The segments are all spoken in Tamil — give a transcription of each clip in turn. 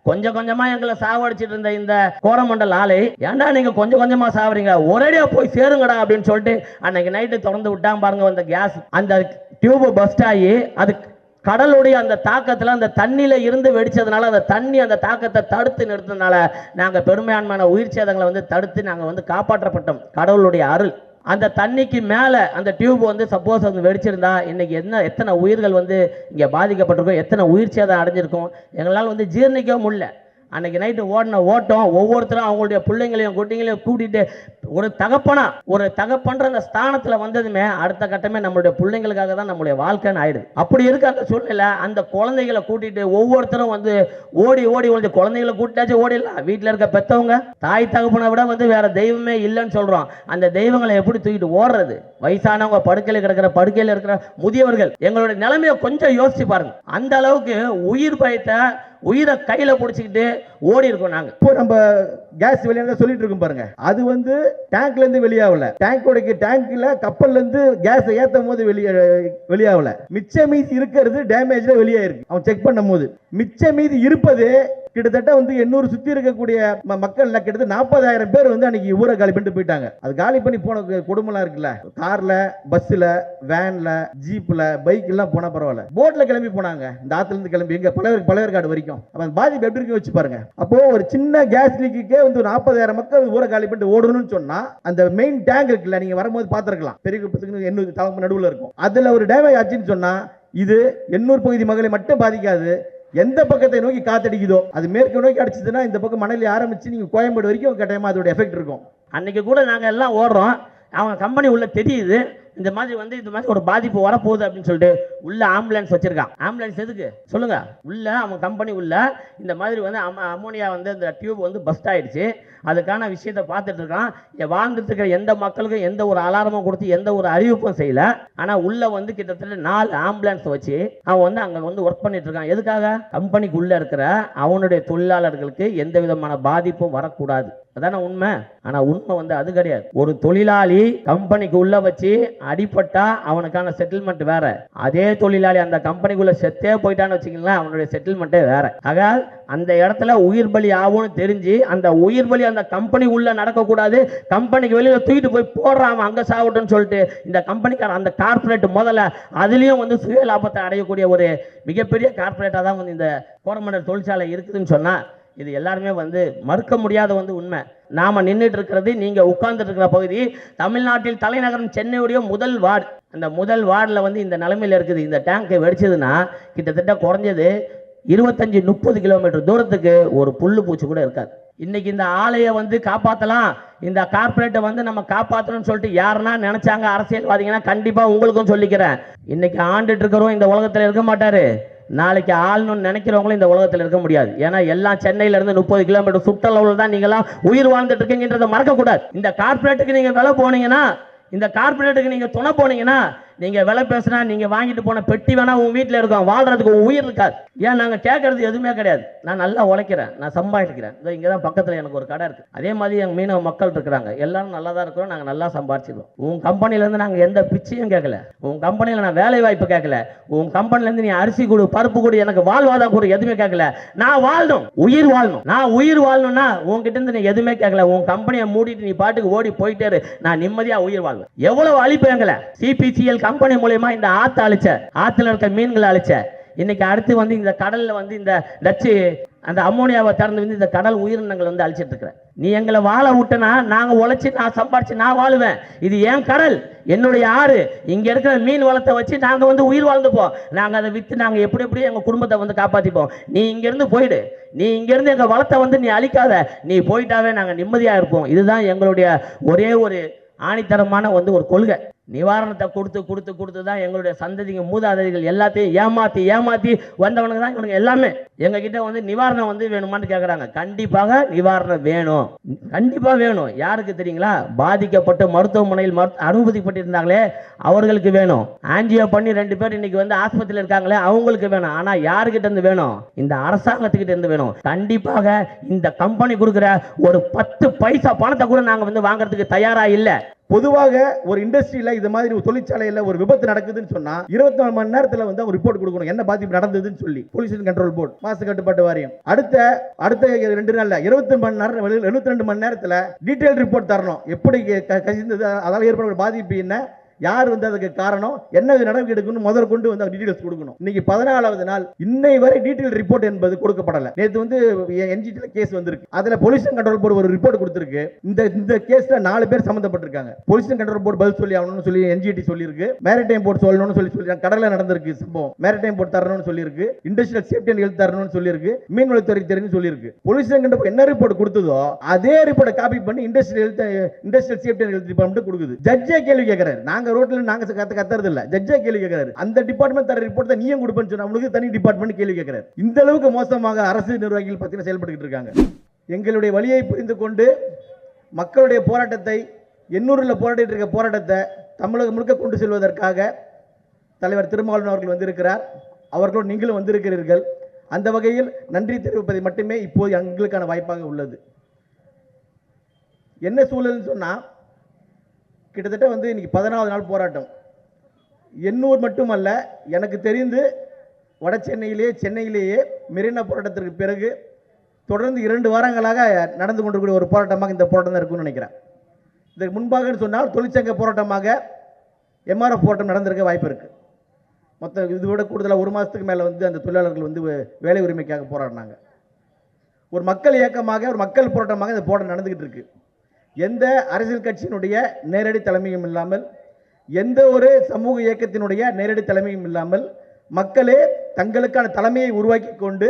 கொஞ்சம் கொஞ்சமா எங்களை சாவடிச்சிட்டு இருந்த இந்த கோரமண்டல் ஆலை, ஏன்டா நீங்க கொஞ்சம் கொஞ்சமா சாவறீங்க, ஒரேடியா போய் சேருங்கடா அப்படின்னு சொல்லிட்டு அன்னைக்கு நைட்டு திறந்து விட்டாங்க பாருங்க. அந்த கேஸ், அந்த டியூப் பஸ்ட் ஆகி அது கடலுடைய அந்த தாக்கத்தில் அந்த தண்ணியில இருந்து வெடிச்சதுனால அந்த தண்ணி அந்த தாக்கத்தை தடுத்து நிறுத்தினால நாங்கள் பெரும்பான்மையான உயிர் சேதங்களை வந்து தடுத்து நாங்கள் வந்து காப்பாற்றப்பட்டோம். கடவுளுடைய அருள். அந்த தண்ணிக்கு மேலே அந்த டியூப் வந்து சப்போஸ் வந்து வெடிச்சிருந்தா இன்னைக்கு எத்தனை உயிர்கள் வந்து இங்கே பாதிக்கப்பட்டிருக்கோம், எத்தனை உயிர் சேதம் அடைஞ்சிருக்கும், எங்களால் வந்து ஜீர்ணிக்கவும் முடியல. அன்னைக்கு நைட்டு ஓடின ஓட்டம் ஒவ்வொருத்தரும் அவங்களுடைய பிள்ளைங்களையும் குட்டிங்களையும் கூட்டிட்டு ஒரு தகப்பன்ற அந்த ஸ்தானத்தில் வந்ததுமே அடுத்த கட்டமே நம்மளுடைய பிள்ளைங்களுக்காக தான் நம்மளுடைய வாழ்க்கைன்னு ஆயிடுது. அப்படி இருக்க அந்த சூழ்நிலை அந்த குழந்தைகளை கூட்டிட்டு ஒவ்வொருத்தரும் வந்து ஓடி குழந்தைகளை கூட்டிட்டாச்சு ஓடிடலாம். வீட்டில் இருக்க பெற்றவங்க தாய் தகப்பனை விட வந்து வேற தெய்வமே இல்லைன்னு சொல்றோம். அந்த தெய்வங்களை எப்படி தூக்கிட்டு ஓடுறது? வயசானவங்க படுக்கையில் இருக்கிற முதியவர்கள், எங்களுடைய நிலைமையை கொஞ்சம் யோசிச்சு பாருங்க. அந்த அளவுக்கு உயிர் பயத்தை உயிரை கையில பிடிச்சிக்கிட்டு ஓடி இருக்கோம் நாங்க. இப்போ நம்ம கேஸ் வெளியாக சொல்லிட்டு இருக்கோம் பாருங்க, அது வந்து டேங்க்ல இருந்து வெளியாகல, டேங்க்ல கப்பல்ல இருந்து கேஸ் ஏத்தும் போது வெளியாகல. மிச்ச மீதி இருக்கிறது டேமேஜ்ல வெளியாயிருக்கு. அவன் செக் பண்ணும் போது மிச்ச மீதி இருப்பது கிட்டத்தட்ட வந்து 800 சுத்தி இருக்கக்கூடிய மக்கள் கிட்டத்தட்ட 40,000 பேர் வந்து அன்னைக்கு ஊரை காலி பண்ணிட்டு போயிட்டாங்க. அது காலி பண்ணி போன குடும்பம்லாம் இருக்குல்ல, கார்ல, பஸ்ல, வேன்ல, ஜீப்ல, பைக் எல்லாம் போனா பரவாயில்ல, போட்ல கிளம்பி போனாங்க. இந்த ஆத்துல இருந்து கிளம்பி எங்க பழையர்காடு வரைக்கும். அப்ப பாதிப்பு எப்படி இருக்கு வச்சு பாருங்க. அப்போ ஒரு சின்ன கேஸ் லீக்குக்கே வந்து 40,000 மக்கள் ஊரை காலி பண்ணிட்டு ஓடணும்னு சொன்னா அந்த மெயின் டேங்க் இருக்குல்ல, நீங்க வரும்போது பாத்துருக்கலாம், பெரிய 800 தலைமை நடுவில் இருக்கும். அதுல ஒரு டேமேஜ் ஆச்சுன்னு சொன்னா இது 800 பகுதி மக்களை மட்டும் பாதிக்காது. எந்த பக்கத்தை நோக்கி காத்தடிக்குதோ அது மேற்கு நோக்கி அடிச்சதுன்னா இந்த பக்கம் மணலி ஆரம்பிச்சு நீங்க கோயம்பேடு வரைக்கும் கட்டாயமா அதோட எஃபெக்ட் இருக்கும். அன்னைக்கு கூட நாங்க எல்லாம் ஓடுறோம், அவங்க கம்பெனி உள்ள தெரியுது இந்த மாதிரி ஒரு பாதிப்பு வரப்போகுது அப்படின்னு சொல்லிட்டு உள்ள ஆம்புலன்ஸ் வச்சிருக்கான். ஆம்புலன்ஸ் எதுக்கு சொல்லுங்க? உள்ள அவன் கம்பெனி உள்ள இந்த மாதிரி வந்து அமோனியா வந்து இந்த டியூப் வந்து பஸ்ட் ஆயிடுச்சு, அதுக்கான விஷயத்தை பார்த்துட்டு இருக்கான். வாழ்ந்துட்டு இருக்கிற எந்த மக்களுக்கும் எந்த ஒரு அலாரமும் கொடுத்து எந்த ஒரு அறிவிப்பும் செய்யல. ஆனா உள்ள வந்து கிட்டத்தட்ட 4 ஆம்புலன்ஸ் வச்சு அவன் வந்து அங்க வந்து ஒர்க் பண்ணிட்டு இருக்கான். எதுக்காக? கம்பெனிக்கு உள்ள இருக்கிற அவனுடைய தொழிலாளர்களுக்கு எந்த விதமான பாதிப்பும் வரக்கூடாது. அதான உண்மை. ஆனா உண்மை வந்து அது கிடையாது. ஒரு தொழிலாளி கம்பெனிக்கு உள்ள வச்சு அடிப்பட்டா அவனுக்கான செட்டில்மெண்ட் வேற, அதே தொழிலாளி அந்த கம்பெனிக்குள்ள செத்தே போயிட்டான்னு வச்சுக்கலாம், அவனுடைய செட்டில்மெண்ட்டே வேற. ஆக அந்த இடத்துல உயிர் பலி ஆகும்னு தெரிஞ்சு அந்த உயிர் பலி அந்த கம்பெனி உள்ள நடக்கக்கூடாது, கம்பெனிக்கு வெளியில தூக்கிட்டு போய் போடுறான் அங்க சாவட்டும்னு சொல்லிட்டு இந்த கம்பெனிக்கார அந்த கார்பரேட் முதல்ல அதுலயும் வந்து சுய லாபத்தை அடையக்கூடிய ஒரு மிகப்பெரிய கார்பரேட்டா தான் வந்து இந்த கோரமண்டல் தொழிற்சாலை இருக்குதுன்னு சொன்னா இது எல்லாருமே வந்து மறுக்க முடியாத வந்து உண்மை. நாம நின்றுட்டு இருக்கிறது, நீங்க உட்கார்ந்துட்டு இருக்கிற பகுதி தமிழ்நாட்டில் தலைநகரம் சென்னையுடைய முதல் வார்டு. அந்த முதல் வார்டில் வந்து இந்த நிலைமையில் இருக்குது. இந்த டேங்க் வெடிச்சதுன்னா கிட்டத்தட்ட குறைஞ்சது 25-30 கிலோமீட்டர் தூரத்துக்கு ஒரு புல்லு பூச்சி கூட இருக்காது. இன்னைக்கு இந்த ஆலையை வந்து காப்பாற்றலாம், இந்த கார்பரேட்டை வந்து நம்ம காப்பாற்றணும்னு சொல்லிட்டு யாருன்னா நினைச்சாங்க அரசியல்வாதிங்கன்னா கண்டிப்பா உங்களுக்கும் சொல்லிக்கிறேன், இன்னைக்கு ஆண்டுட்டு இருக்கிறோம் இந்த உலகத்தில் இருக்க மாட்டாரு. நாளைக்கு ஆளணும்னு நினைக்கிறவங்களும் இந்த உலகத்தில் இருக்க முடியாது. ஏன்னா எல்லாம் சென்னையில இருந்து 30 கிலோமீட்டர் சுற்றளவில் தான் நீங்களாம் உயிர் வாழ்ந்துட்டு இருக்கீங்கன்றதை மறக்க கூடாது. இந்த கார்பரேட்டுக்கு நீங்க விலை போனீங்கன்னா, இந்த கார்பரேட்டுக்கு நீங்க துணை போனீங்கன்னா, நீங்க விலை பேசுனா நீங்க வாங்கிட்டு போன பெட்டி வேணா உங்க வீட்டில் இருக்கும், வாழ்றதுக்கு உங்க உயிர் இருக்காது. ஏன் நாங்க கேட்கறது எதுவுமே கிடையாது. நான் நல்லா உழைக்கிறேன், நான் சம்பாதிக்கிறேன். இங்கதான் பக்கத்துல எனக்கு ஒரு கடை இருக்கு. அதே மாதிரி எங்க மீனவ மக்கள் இருக்கிறாங்க, எல்லாரும் நல்லா தான் இருக்கிறோம், நாங்க நல்லா சம்பாதிச்சிருக்கோம். உன் கம்பெனில இருந்து நாங்க எந்த பிச்சையும் கேட்கல, உன் கம்பெனில நான் வேலை வாய்ப்பு கேட்கல, உன் கம்பெனில இருந்து நீ அரிசி கொடு, பருப்பு கொடு, எனக்கு வாழ்வாதாரம் கொடு, எதுவுமே கேட்கல. நான் வாழணும், உயிர் வாழணும். நான் உயிர் வாழணும்னா உன்கிட்ட இருந்து நீ எதுவுமே கேட்கல. உன் கம்பெனியை மூடிட்டு நீ பாட்டுக்கு ஓடி போயிட்டே இரு, நான் நிம்மதியா உயிர் வாழ்வேன். எவ்வளவு அழிப்பு எங்களை சிபிசிஎல் கம்பெனி மூலமா இந்த ஆத்த அழிச்ச, ஆத்துல இருக்க மீன்களை அழிச்ச. இன்னைக்கு அடுத்து வந்து இந்த கடல்ல வந்து இந்த டச்சு அந்த அமோனியாவை திறந்து வந்து இந்த கடல் உயிரினங்கள் வந்து அழிச்சிட்டு இருக்கிற. நீ எங்களை வாழ விட்டனா நாங்க உழைச்சி நான் சம்பாரிச்சு நான் வாழுவேன். இது ஏன் கடல், என்னுடைய ஆறு, இங்க இருக்கிற மீன் வளத்தை வச்சு நாங்க வந்து உயிர் வாழ்ந்துப்போம். நாங்க அதை வித்து நாங்க எப்படி எங்க குடும்பத்தை வந்து காப்பாத்திப்போம். நீ இங்க இருந்து போயிடு, நீ இங்க இருந்து எங்க வளத்தை வந்து நீ அழிக்காத, நீ போயிட்டாவே நாங்க நிம்மதியா இருப்போம். இதுதான் எங்களுடைய ஒரே ஒரு ஆணித்தரமான வந்து ஒரு கொள்கை. நிவாரணத்தை கொடுத்து தான் எங்களுடைய சந்ததிங்க மூதாதைகள் எல்லாத்தையும் ஏமாத்தி வந்தவனுக்கு தான் இவனுக்கு எல்லாமே எங்க கிட்ட வந்து நிவாரணம் வந்து வேணுமான்னு கேட்கறாங்க. கண்டிப்பாக நிவாரணம் வேணும், கண்டிப்பா வேணும். யாருக்கு தெரியுங்களா? பாதிக்கப்பட்டு மருத்துவமனையில் அனுமதிப்பட்டிருந்தாங்களே அவர்களுக்கு வேணும். ஆன்ஜியோ பண்ணி 2 பேர் இன்னைக்கு வந்து ஆஸ்பத்திரியில் இருக்காங்களே அவங்களுக்கு வேணும். ஆனா யாருக்கிட்ட இருந்து வேணும்? இந்த அரசாங்கத்துக்கிட்ட இருந்து வேணும். கண்டிப்பாக இந்த கம்பெனி கொடுக்குற ஒரு 10 பைசா பணத்தை கூட நாங்க வந்து வாங்குறதுக்கு தயாரா இல்லை. பொதுவாக ஒரு இண்டஸ்ட்ரியில இது மாதிரி ஒரு தொழிற்சாலையில் ஒரு விபத்து நடக்குதுன்னு சொன்னா 24 மணி நேரத்தில் வந்து அவங்க ரிப்போர்ட் கொடுக்கணும், என்ன பாதிப்பு நடந்ததுன்னு சொல்லி. பொல்யூஷன் கண்ட்ரோல் போர்டு, மாசு கட்டுப்பாட்டு வாரியம் அடுத்த 2 நாள்ல 72 மணி நேரத்தில் டீடைல் ரிப்போர்ட் தரணும். எப்படி கசிந்தது, அதால ஏற்பட பாதிப்பு என்ன, யார் வந்து அதுக்கு காரணம், என்ன நடவடிக்கை எடுக்கணும் முதற்கொண்டு வந்து டீடைல்ஸ் கொடுக்கணும். இன்னைக்கு 14வது நாள், இன்னை வரை டீடைல் ரிப்போர்ட் என்பது கொடுக்கப்படல. நேற்று வந்து என்ஜிடில கேஸ் வந்திருக்கு, அதுல பொல்யூஷன் கண்ட்ரோல் போர்டு ஒரு ரிப்போர்ட் கொடுத்திருக்கு. இந்த கேஸ்ல 4 பேர் சம்பந்தப்பட்டிருக்காங்க. பொல்யூஷன் கண்ட்ரோல் போர்டு பதில் சொல்லி ஆகணும்னு சொல்லி என்ஜிடி சொல்லியிருக்கு. மேரிடைம் போர்டு சொல்லணும்னு சொல்லி கடல்ல நடந்திருக்கு சம்பவம், மேரிடைம் போர்டு தரணும்னு சொல்லியிருக்கு. இண்டஸ்ட்ரியல் சேஃப்டி அண்ட் ஹெல்த் தரணும்னு சொல்லியிருக்கு. மீன்வளத்துறை தெரிஞ்சு சொல்லியிருக்கு. பொல்யூஷன் கண்ட்ரோல் என்ன ரிப்போர்ட் கொடுத்ததோ அதே ரிப்போர்ட்டை காப்பி பண்ணி industrial safety and health department கொடுக்குது. ஜட்ஜே கேள்வி கேட்கிறாரு. நாங்க ரோட்ல நாங்க கத்துறது இல்ல, ஜட்ஜே கேள்வி கேட்கிறாரு. அந்த டிபார்ட்மெண்ட் தர ரிப்போர்ட் தான் நீயும் கொடுப்பேன்னு சொன்னா உங்களுக்கு தனி டிபார்ட்மெண்ட் கேள்வி கேட்கிறாரு. இந்த அளவுக்கு மோசமாக அரசு நிர்வாகிகள் பத்தின செயல்பட்டு இருக்காங்க. எங்களுடைய வழியை புரிந்து கொண்டு மக்களுடைய போராட்டத்தை, எண்ணூரில் போராடிட்டு இருக்க போராட்டத்தை தமிழகம் முழுக்க கொண்டு செல்வதற்காக தலைவர் திருமாவளவன் அவர்கள் வந்திருக்கிறார். அவர்களோடு நீங்களும் வந்திருக்கிறீர்கள். அந்த வகையில் நன்றி தெரிவிப்பதை மட்டுமே இப்போது எங்களுக்கான வாய்ப்பாக உள்ளது. என்ன சூழல்னு சொன்னா, கிட்டத்தட்ட வந்து இன்னைக்கு 14வது நாள் போராட்டம். எண்ணூர் மட்டுமல்ல, எனக்கு தெரிந்து வட சென்னையிலேயே மெரினா போராட்டத்திற்கு பிறகு தொடர்ந்து 2 வாரங்களாக நடந்து கொண்டிருக்கிற ஒரு போராட்டமாக இந்த போராட்டம் தான் இருக்கும்னு நினைக்கிறேன். இதற்கு முன்பாக சொன்னால் தொழிற்சங்க போராட்டமாக எம்ஆர்எஃப் போராட்டம் நடந்திருக்க வாய்ப்பு இருக்கு. மொத்தம் இதோட கூடுதலாக 1 மாதத்துக்கு மேலே வந்து அந்த தொழிலாளர்கள் வந்து வேலை உரிமைக்காக போராடினாங்க. ஒரு மக்கள் இயக்கமாக, ஒரு மக்கள் போராட்டமாக இந்த போராட்டம் நடந்துகிட்டு இருக்கு. எந்த அரசியல் கட்சியினுடைய நேரடி தலைமையும் இல்லாமல், எந்த ஒரு சமூக இயக்கத்தினுடைய நேரடி தலைமையும் இல்லாமல், மக்களே தங்களுக்கான தலைமையை உருவாக்கி கொண்டு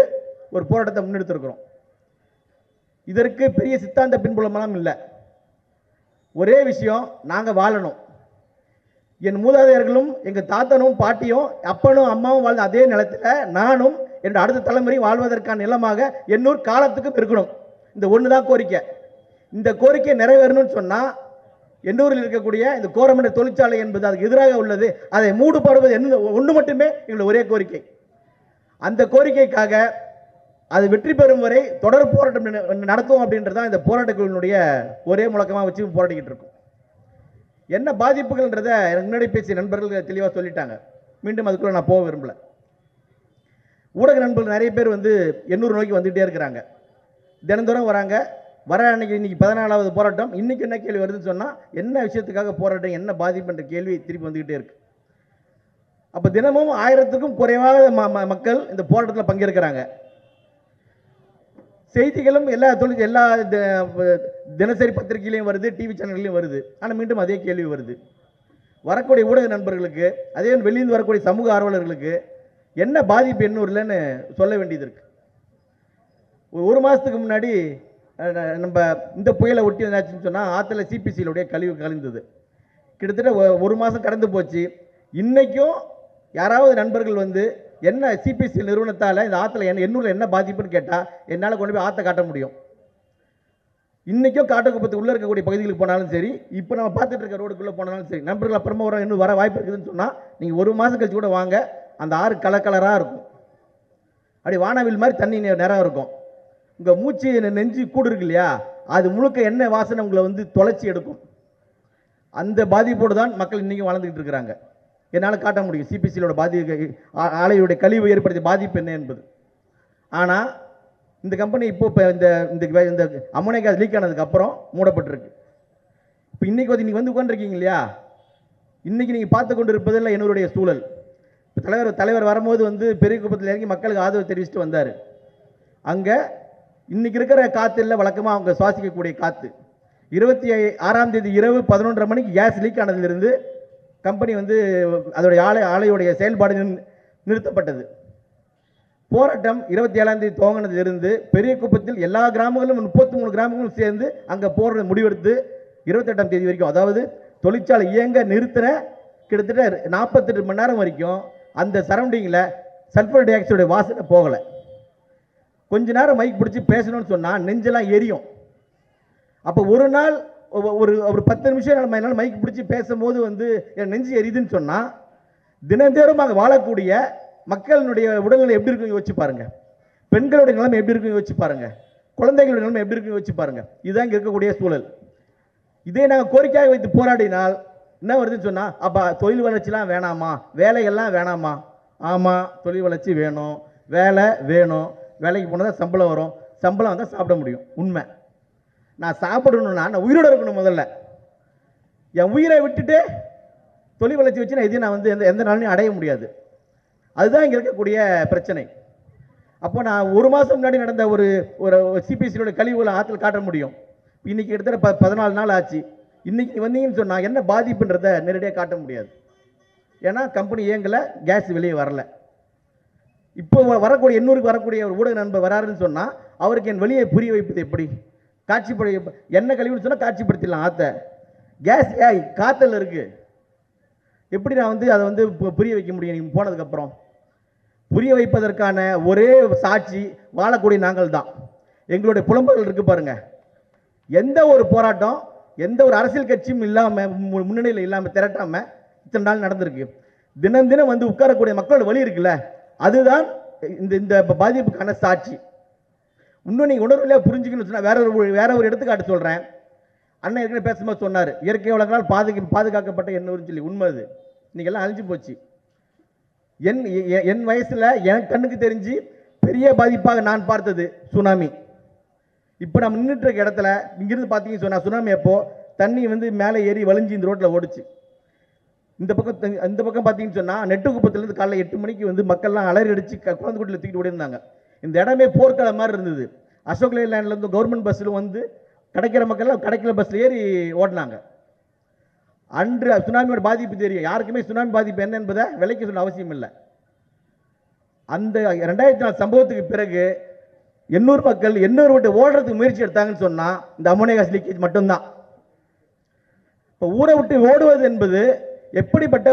ஒரு போராட்டத்தை முன்னெடுத்திருக்கிறோம். இதற்கு பெரிய சித்தாந்த பின்புலமெல்லாம் இல்லை. ஒரே விஷயம், நாங்கள் வாழணும். என் மூதாதையர்களும் எங்கள் தாத்தனும் பாட்டியும் அப்பனும் அம்மாவும் வாழ்ந்த அதே நிலத்தில் நானும் என் அடுத்த தலைமுறை வாழ்வதற்கான நிலமாக எண்ணூர் காலத்துக்கும் இருக்கணும். இந்த ஒன்று தான் கோரிக்கை. இந்த கோரிக்கை நிறைவேறணும்னு சொன்னால், எண்ணூரில் இருக்கக்கூடிய இந்த கோரமண்டல் தொழிற்சாலை என்பது அதுக்கு எதிராக உள்ளது, அதை மூடுபடுவது என்ன ஒன்று மட்டுமே எங்களுடைய ஒரே கோரிக்கை. அந்த கோரிக்கைக்காக அது வெற்றி பெறும் வரை தொடர் போராட்டம் நடத்தும் அப்படின்றதான் இந்த போராட்டக்குழுவினுடைய ஒரே முழக்கமாக வச்சு போராடிக்கிட்டு இருக்கோம். என்ன பாதிப்புகள்ன்றதை எனக்கு முன்னாடி பேசிய நண்பர்கள் தெளிவாக சொல்லிட்டாங்க. மீண்டும் அதுக்குள்ள நான் போக விரும்பல. ஊடக நண்பர்கள் நிறைய பேர் வந்து எண்ணூர் நோக்கி வந்துகிட்டே இருக்கிறாங்க, தினந்தோறும் வராங்க. வர இன்னைக்கு 14வது போராட்டம். இன்னைக்கு என்ன கேள்வி வருதுன்னு சொன்னால், என்ன விஷயத்துக்காக போராட்டம், என்ன பாதிப்புன்ற கேள்வி திருப்பி வந்துகிட்டே இருக்கு. அப்போ தினமும் 1000க்கும் குறைவாக மக்கள் இந்த போராட்டத்தில் பங்கேற்கிறாங்க. செய்திகளும் எல்லா தினசரி பத்திரிகையிலையும் வருது, டிவி சேனல்லையும் வருது. ஆனால் மீண்டும் அதே கேள்வி வருது. வரக்கூடிய ஊடக நண்பர்களுக்கு, அதே வெளியிருந்து வரக்கூடிய சமூக ஆர்வலர்களுக்கு என்ன பாதிப்பு எண்ணூர்லன்னு சொல்ல வேண்டியது இருக்கு. 1 மாதத்துக்கு முன்னாடி நம்ம இந்த புயலை ஒட்டி என்னாச்சுன்னு சொன்னால், ஆற்றுல சிபிசியிலுடைய கழிவு கலந்தது. கிட்டத்தட்ட 1 மாதம் கடந்து போச்சு. இன்றைக்கும் யாராவது நண்பர்கள் வந்து என்ன சிபிசி நிறுவனத்தால் இந்த ஆற்றுல எண்ணூரில் என்ன பாதிப்புன்னு கேட்டால், என்னால் கொண்டு போய் ஆற்றை காட்ட முடியும். இன்றைக்கும் காட்டுக்குப்பத்து உள்ளே இருக்கக்கூடிய பகுதிகளுக்கு போனாலும் சரி, இப்போ நம்ம பார்த்துட்டு இருக்க ரோடுக்குள்ளே போனாலும் சரி, நண்பர்கள் அப்புறமா இன்னும் வர வாய்ப்பு இருக்குதுன்னு சொன்னால், நீங்கள் 1 மாதம் கழிச்சு கூட வாங்க, அந்த ஆறு கலராக இருக்கும். அப்படி வானவில் மாதிரி தண்ணி நேரம் இருக்கும். உங்கள் மூச்சு நெஞ்சு கூடு இருக்கு இல்லையா, அது முழுக்க என்ன வாசனை உங்களை வந்து தொலைச்சி எடுக்கும். அந்த பாதிப்போடு தான் மக்கள் இன்றைக்கும் வாழ்ந்துக்கிட்டு இருக்கிறாங்க. என்னால் காட்ட முடியும் சிபிசியோட ஆலையுடைய கழிவு ஏற்படுத்திய பாதிப்பு என்ன என்பது. ஆனால் இந்த கம்பெனி இப்போ இந்த அம்மோனியா கேஸ் லீக் ஆனதுக்கு அப்புறம் மூடப்பட்டிருக்கு. இப்போ இன்னைக்கு வந்து உட்காந்துருக்கீங்க இல்லையா, இன்னைக்கு நீங்கள் பார்த்து கொண்டு இருப்பதில் என்னுடைய சூழல். இப்போ தலைவர் வரும்போது வந்து பெரிய குப்பத்தில் இறங்கி மக்களுக்கு ஆதரவு தெரிவிச்சுட்டு வந்தார். அங்கே இன்னைக்கு இருக்கிற காற்று இல்லை, வழக்கமாக அவங்க சுவாசிக்கக்கூடிய காற்று. 26ஆம் தேதி இரவு 11:30 மணிக்கு கேஸ் லீக் ஆனதிலிருந்து கம்பெனி வந்து அதோடைய ஆலையுடைய செயல்பாடு நிறுத்தப்பட்டது. போராட்டம் 27ஆம் தேதி துவங்கினதிலிருந்து பெரிய குப்பத்தில் எல்லா கிராமங்களும் 33 கிராமங்களும் சேர்ந்து அங்கே போகிற முடிவெடுத்து 28ஆம் தேதி வரைக்கும், அதாவது தொழிற்சாலை இயங்க நிறுத்தின கிட்டத்தட்ட 48 மணி நேரம் வரைக்கும் அந்த சரௌண்டிங்கில் சல்ஃபர் டை ஆக்சைடு வாசனை போகலை. கொஞ்ச நேரம் மைக் பிடிச்சி பேசணும்னு சொன்னால் நெஞ்செல்லாம் எரியும். அப்போ ஒரு நாள் ஒரு 10 நிமிஷம் என்னால் மைக் பிடிச்சி பேசும்போது வந்து என் நெஞ்சு எரியுதுன்னு சொன்னால், தினந்தோறும் அங்கே வாழக்கூடிய மக்களுடைய உடல்நிலை எப்படி இருக்குன்னு யோசிச்சு பாருங்க. பெண்களுடைய நிலைமை எப்படி இருக்குன்னு யோசிச்சு பாருங்க. குழந்தைகளுடைய நிலைமை எப்படி இருக்குன்னு யோசிச்சு பாருங்க. இதுதான் இங்கே இருக்கக்கூடிய சூழல். இதே நாங்கள் கோரிக்கையாக வைத்து போராடினால் என்ன வருதுன்னு சொன்னால், அப்போ தொழில் வளர்ச்சிலாம் வேணாமா, வேலைகள்லாம் வேணாமா? ஆமாம், தொழில் வளர்ச்சி வேணும், வேலை வேணும். வேலைக்கு போனால் தான் சம்பளம் வரும், சம்பளம் வந்தால் சாப்பிட முடியும். உண்மை. நான் சாப்பிடணும்னா நான் உயிரோடு இருக்கணும். முதல்ல என் உயிரை விட்டுட்டு தொழில் வளர்ச்சி வச்சு நான் இதையும் நான் வந்து எந்த நாளையும் அடைய முடியாது. அதுதான் இங்கே இருக்கக்கூடிய பிரச்சனை. அப்போ நான் ஒரு மாதம் முன்னாடி நடந்த ஒரு சிபிஎஸ்சியோட கழிவுகளை ஆற்றுல காட்ட முடியும். இன்னைக்கு கிட்டத்தட்ட 14 நாள் ஆச்சு. இன்னைக்கு வந்தீங்கன்னு சொன்னால் என்ன பாதிப்புன்றதை நேரடியாக காட்ட முடியாது. ஏன்னா கம்பெனி இயங்கலை, கேஸ் வெளியே வரல. இப்போ வரக்கூடிய 800க்கு வரக்கூடிய ஒரு ஊடக நண்பர் வராருன்னு சொன்னால் அவருக்கு என் வெளியே புரிய வைப்பது எப்படி? காட்சிப்படி என்ன கழிவுன்னு சொன்னால் காட்சிப்படுத்திடலாம். ஆற்ற கேஸ் காற்றுல இருக்கு. எப்படி நான் வந்து அதை வந்து புரிய வைக்க முடியும்? நீங்கள் போனதுக்கப்புறம் புரிய வைப்பதற்கான ஒரே சாட்சி வாழக்கூடிய நாங்கள் தான். எங்களுடைய புலம்பல்கள் இருக்கு பாருங்க. எந்த ஒரு போராட்டம், எந்த ஒரு அரசியல் கட்சியும் இல்லாமல், முன்னணியில் இல்லாமல், திரட்டாமல் இத்தனை நாள் நடந்திருக்கு. தினம் தினம் வந்து உட்காரக்கூடிய மக்களோட வழி இருக்குல்ல, அதுதான் இந்த பாதிப்புக்கான சாட்சி. இன்னும் நீங்கள் உணர்வுலையாக புரிஞ்சுக்கணும்னு சொன்னால் வேற ஒரு எடுத்துக்காட்டு சொல்கிறேன். அண்ணன் ஏற்கனவே பேசும்போது சொன்னார், இயற்கை வளங்களால் பாதுகாக்கப்பட்ட எண்ணூர்னு சொல்லி. உண்மை அது. இன்னைக்கெல்லாம் அழிஞ்சு போச்சு. என் வயசில் என் கண்ணுக்கு தெரிஞ்சு பெரிய பாதிப்பாக நான் பார்த்தது சுனாமி. இப்போ நம்ம நின்றுட்டு இருக்க இடத்துல இங்கிருந்து பார்த்தீங்கன்னு சொன்னால், சுனாமி அப்போ தண்ணி வந்து மேலே ஏறி வலிஞ்சு இந்த ரோட்டில் ஓடிச்சு. இந்த பக்கம் பார்த்தீங்கன்னு சொன்னால் நெட்டுக்குப்பத்துலேருந்து காலைல 8 மணிக்கு வந்து மக்கள்லாம் அலறி அடித்து குழந்தை கூட்டில் தூக்கிட்டு ஓடிருந்தாங்க. இந்த இடமே போர்க்களம் மாதிரி இருந்தது. அசோக் லேண்ட்லேருந்து கவர்மெண்ட் பஸ்ஸில் வந்து கிடைக்கிற மக்கள்லாம் கிடைக்கிற பஸ்ஸில் ஏறி ஓடினாங்க. அன்று சுனாமியோட பாதிப்பு தெரியும். யாருக்குமே சுனாமி பாதிப்பு என்ன என்பதை விலைக்கு சொல்ல அவசியம் இல்லை. அந்த 2004 சம்பவத்துக்கு பிறகு 800 மக்கள் 800 விட்டு ஓடுறதுக்கு முயற்சி எடுத்தாங்கன்னு சொன்னால் இந்த அமோனியா கேஸ் லீக்கேஜ் மட்டும்தான். இப்போ ஊரை விட்டு ஓடுவது என்பது எப்படிப்பட்ட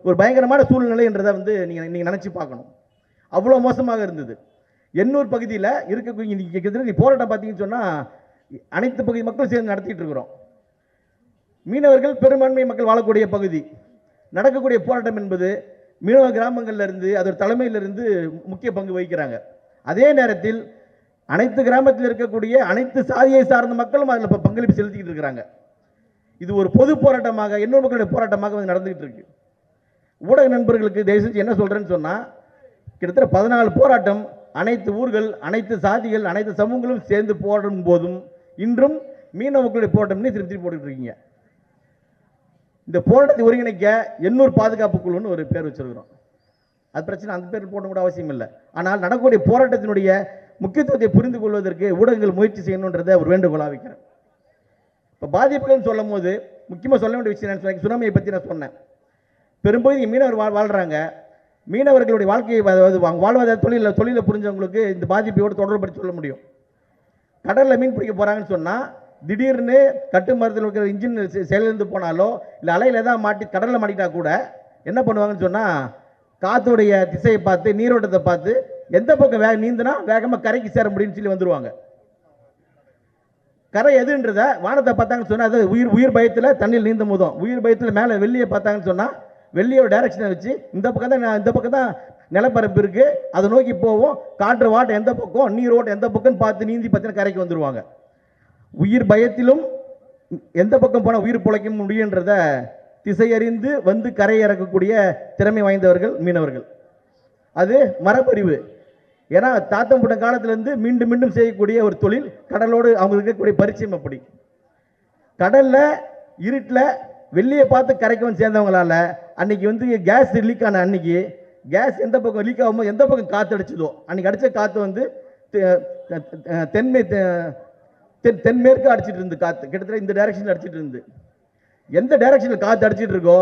ஒரு பயங்கரமான சூழ்நிலை என்றதை வந்து நீங்கள் நினச்சி பார்க்கணும். அவ்வளோ மோசமாக இருந்தது. 800 பகுதியில் இருக்கக்கூடிய போராட்டம் பார்த்தீங்கன்னு சொன்னால் அனைத்து பகுதி மக்களும் சேர்ந்து நடத்திட்டு இருக்கிறோம். மீனவர்கள் பெரும்பான்மை மக்கள் வாழக்கூடிய பகுதி. நடக்கக்கூடிய போராட்டம் என்பது மீனவ கிராமங்களில் இருந்து அதோட தலைமையிலிருந்து முக்கிய பங்கு வகிக்கிறாங்க. அதே நேரத்தில் அனைத்து கிராமத்தில் இருக்கக்கூடிய அனைத்து சாதியை சார்ந்த மக்களும் அதில் பங்களிப்பு செலுத்திக்கிட்டு இருக்கிறாங்க. இது ஒரு பொது போராட்டமாக 800 மக்களுடைய போராட்டமாக வந்து நடந்துகிட்டு இருக்கு. ஊடக நண்பர்களுக்கு தயவு செஞ்சு என்ன சொல்றேன்னு சொன்னால், கிட்டத்தட்ட 14 போராட்டம், அனைத்து ஊர்கள், அனைத்து சாதிகள், அனைத்து சமூகங்களும் சேர்ந்து போராடும் போதும் இன்றும் மீனவ மக்களுடைய போராட்டம் திருப்தி போட்டுட்டு இருக்கீங்க. இந்த போராட்டத்தை ஒருங்கிணைக்க 800 பாதுகாப்பு குழுன்னு ஒரு பேர் வச்சிருக்கிறோம். அது பிரச்சனை, அந்த பேர் போட கூட அவசியம் இல்லை. ஆனால் நடக்கக்கூடிய போராட்டத்தினுடைய முக்கியத்துவத்தை புரிந்து கொள்வதற்கு ஊடகங்கள் முயற்சி செய்யணுன்றதை ஒரு வேண்டுகோளாக வைக்கிறேன். இப்போ பாதிப்புகள்னு சொல்லும் போது முக்கியமாக சொல்ல வேண்டிய விஷயம் என்ன, சுனாமியை பற்றி நான் சொன்னேன். பெரும்பகுதி மீனவர் வாழ்கிறாங்க. மீனவர்களுடைய வாழ்க்கையை, அதாவது வாழ்வாதார தொழிலை புரிஞ்சவங்களுக்கு இந்த பாதிப்பையோடு தொடர்புபடுத்தி சொல்ல முடியும். கடலில் மீன் பிடிக்க போகிறாங்கன்னு சொன்னால் திடீர்னு கட்டு மரத்தில் இருக்கிற இன்ஜின் செயலிழந்து போனாலோ இல்லை அலையில் ஏதாவது மாட்டி கடலில் மாட்டிட்டா கூட என்ன பண்ணுவாங்கன்னு சொன்னால், காற்றுடைய திசையை பார்த்து நீரோட்டத்தை பார்த்து எந்த பக்கம் நீந்தினா வேகமாக கரைக்கு சேர முடியும்னு சொல்லி வந்துடுவாங்க. கரை எதுன்றத வானத்தை பார்த்தாங்கன்னு சொன்னால் அது உயிர் பயத்தில் தண்ணியில் நீந்த போதும். உயிர் பயத்தில் மேலே வெள்ளியை பார்த்தாங்கன்னு சொன்னால் வெள்ளியோட டைரக்ஷனை வச்சு இந்த பக்கம் தான் நிலப்பரப்பு இருக்குது, அதை நோக்கி போவோம். காற்று வாட்டம் எந்த பக்கம், நீர் ஓட்டம் எந்த பக்கம்னு பார்த்து நீந்தி பார்த்தீங்கன்னா கரைக்கு வந்துடுவாங்க. உயிர் பயத்திலும் எந்த பக்கம் போனால் உயிர் பிழைக்க முடியுன்றத திசையறிந்து வந்து கரை இறக்கக்கூடிய திறமை வாய்ந்தவர்கள் மீனவர்கள். அது மரபறிவு. ஏன்னா தாத்தம் போட்ட காலத்திலேருந்து மீண்டும் மீண்டும் செய்யக்கூடிய ஒரு தொழில். கடலோடு அவங்க இருக்கக்கூடிய பரிச்சயம் அப்படி. கடலில் இருட்டில் வெள்ளியை பார்த்து கரைக்கு வந்து சேர்ந்தவங்களால அன்னைக்கு வந்து கேஸ் லீக் ஆன அன்னைக்கு கேஸ் எந்த பக்கம் லீக் ஆகும்போது எந்த பக்கம் காற்று அடிச்சதோ அன்னைக்கு அடித்த காற்று வந்து தென்மேற்கு அடிச்சிட்டு இருந்து காற்று கிட்டத்தட்ட இந்த டைரக்ஷனில் அடிச்சிட்டு இருந்து. எந்த டைரக்ஷனில் காற்று அடிச்சிட்டு இருக்கோ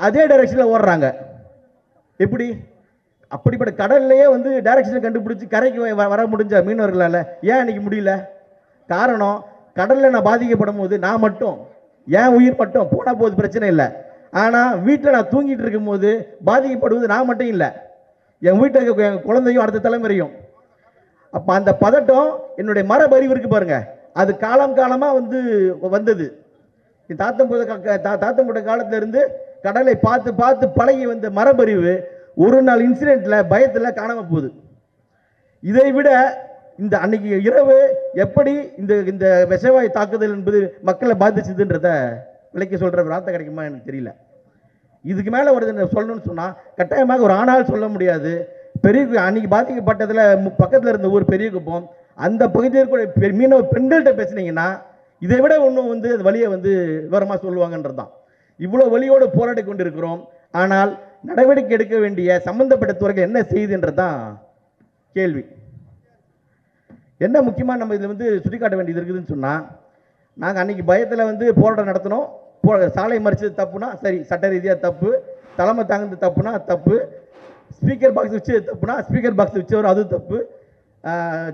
அதே டைரக்ஷனில் ஓடுறாங்க. எப்படி? அப்படிப்பட்ட கடல்லையே வந்து டைரக்ஷனை கண்டுபிடிச்சி கரைக்கு வர முடிஞ்ச மீனவர்களால் ஏன் அன்னைக்கு முடியல? காரணம், கடலில் நான் பாதிக்கப்படும் போது நான் மட்டும், என் உயிர் மட்டும் போனால் போது பிரச்சனை இல்லை. ஆனால் வீட்டில் நான் தூங்கிட்டு இருக்கும் போது பாதிக்கப்படுவது நான் மட்டும் இல்லை, என் வீட்டில் இருக்க என் குழந்தையும் அடுத்த தலைமுறையும். அப்போ அந்த பதட்டம் என்னுடைய மரபறிவு இருக்கு பாருங்க, அது காலமாக வந்தது. தாத்தம் போட்ட காலத்துல இருந்து கடலை பார்த்து பார்த்து பழகி வந்த மரபறிவு ஒரு நாள் இன்சிடென்ட்ல பயத்தில் காணாம போகுது. இதை விட இந்த அன்னைக்கு இரவு எப்படி இந்த இந்த விஷவாயு தாக்குதல் என்பது மக்களை பாதிச்சதுன்றத விலைக்கு சொல்கிற வார்த்தை கிடைக்குமா எனக்கு தெரியல. இதுக்கு மேலே ஒரு சொல்லணும்னு சொன்னால் கட்டாயமாக ஒரு ஆணால் சொல்ல முடியாது. பெரிய அன்னைக்கு பாதிக்கப்பட்டதில் பக்கத்தில் இருந்த ஊர் பெரிய குப்பம், அந்த பகுதியில் கூட மீனவ பெண்கள்கிட்ட பேசுனீங்கன்னா இதை விட ஒன்றும் வந்து அது வழியை வந்து விவரமாக சொல்லுவாங்கன்றது தான். இவ்வளோ வழியோடு போராடி கொண்டிருக்கிறோம். ஆனால் நடவடிக்கை எடுக்க வேண்டிய சம்பந்தப்பட்ட துறைகள் என்ன செய்யுதுன்றது தான் கேள்வி. என்ன முக்கியமாக நம்ம இதில் வந்து சுட்டிக்காட்ட வேண்டியது இருக்குதுன்னு சொன்னால், நாங்கள் அன்றைக்கி பயத்தில் வந்து போராட்டம் நடத்தினோம். சாலை மறிச்சது தப்புனா சரி, சட்ட ரீதியாக தப்பு. தலைமை தாங்கிறது தப்புனா தப்பு. ஸ்பீக்கர் பாக்ஸ் வச்சது தப்புனா ஸ்பீக்கர் பாக்ஸ் வச்சவர் அது தப்பு.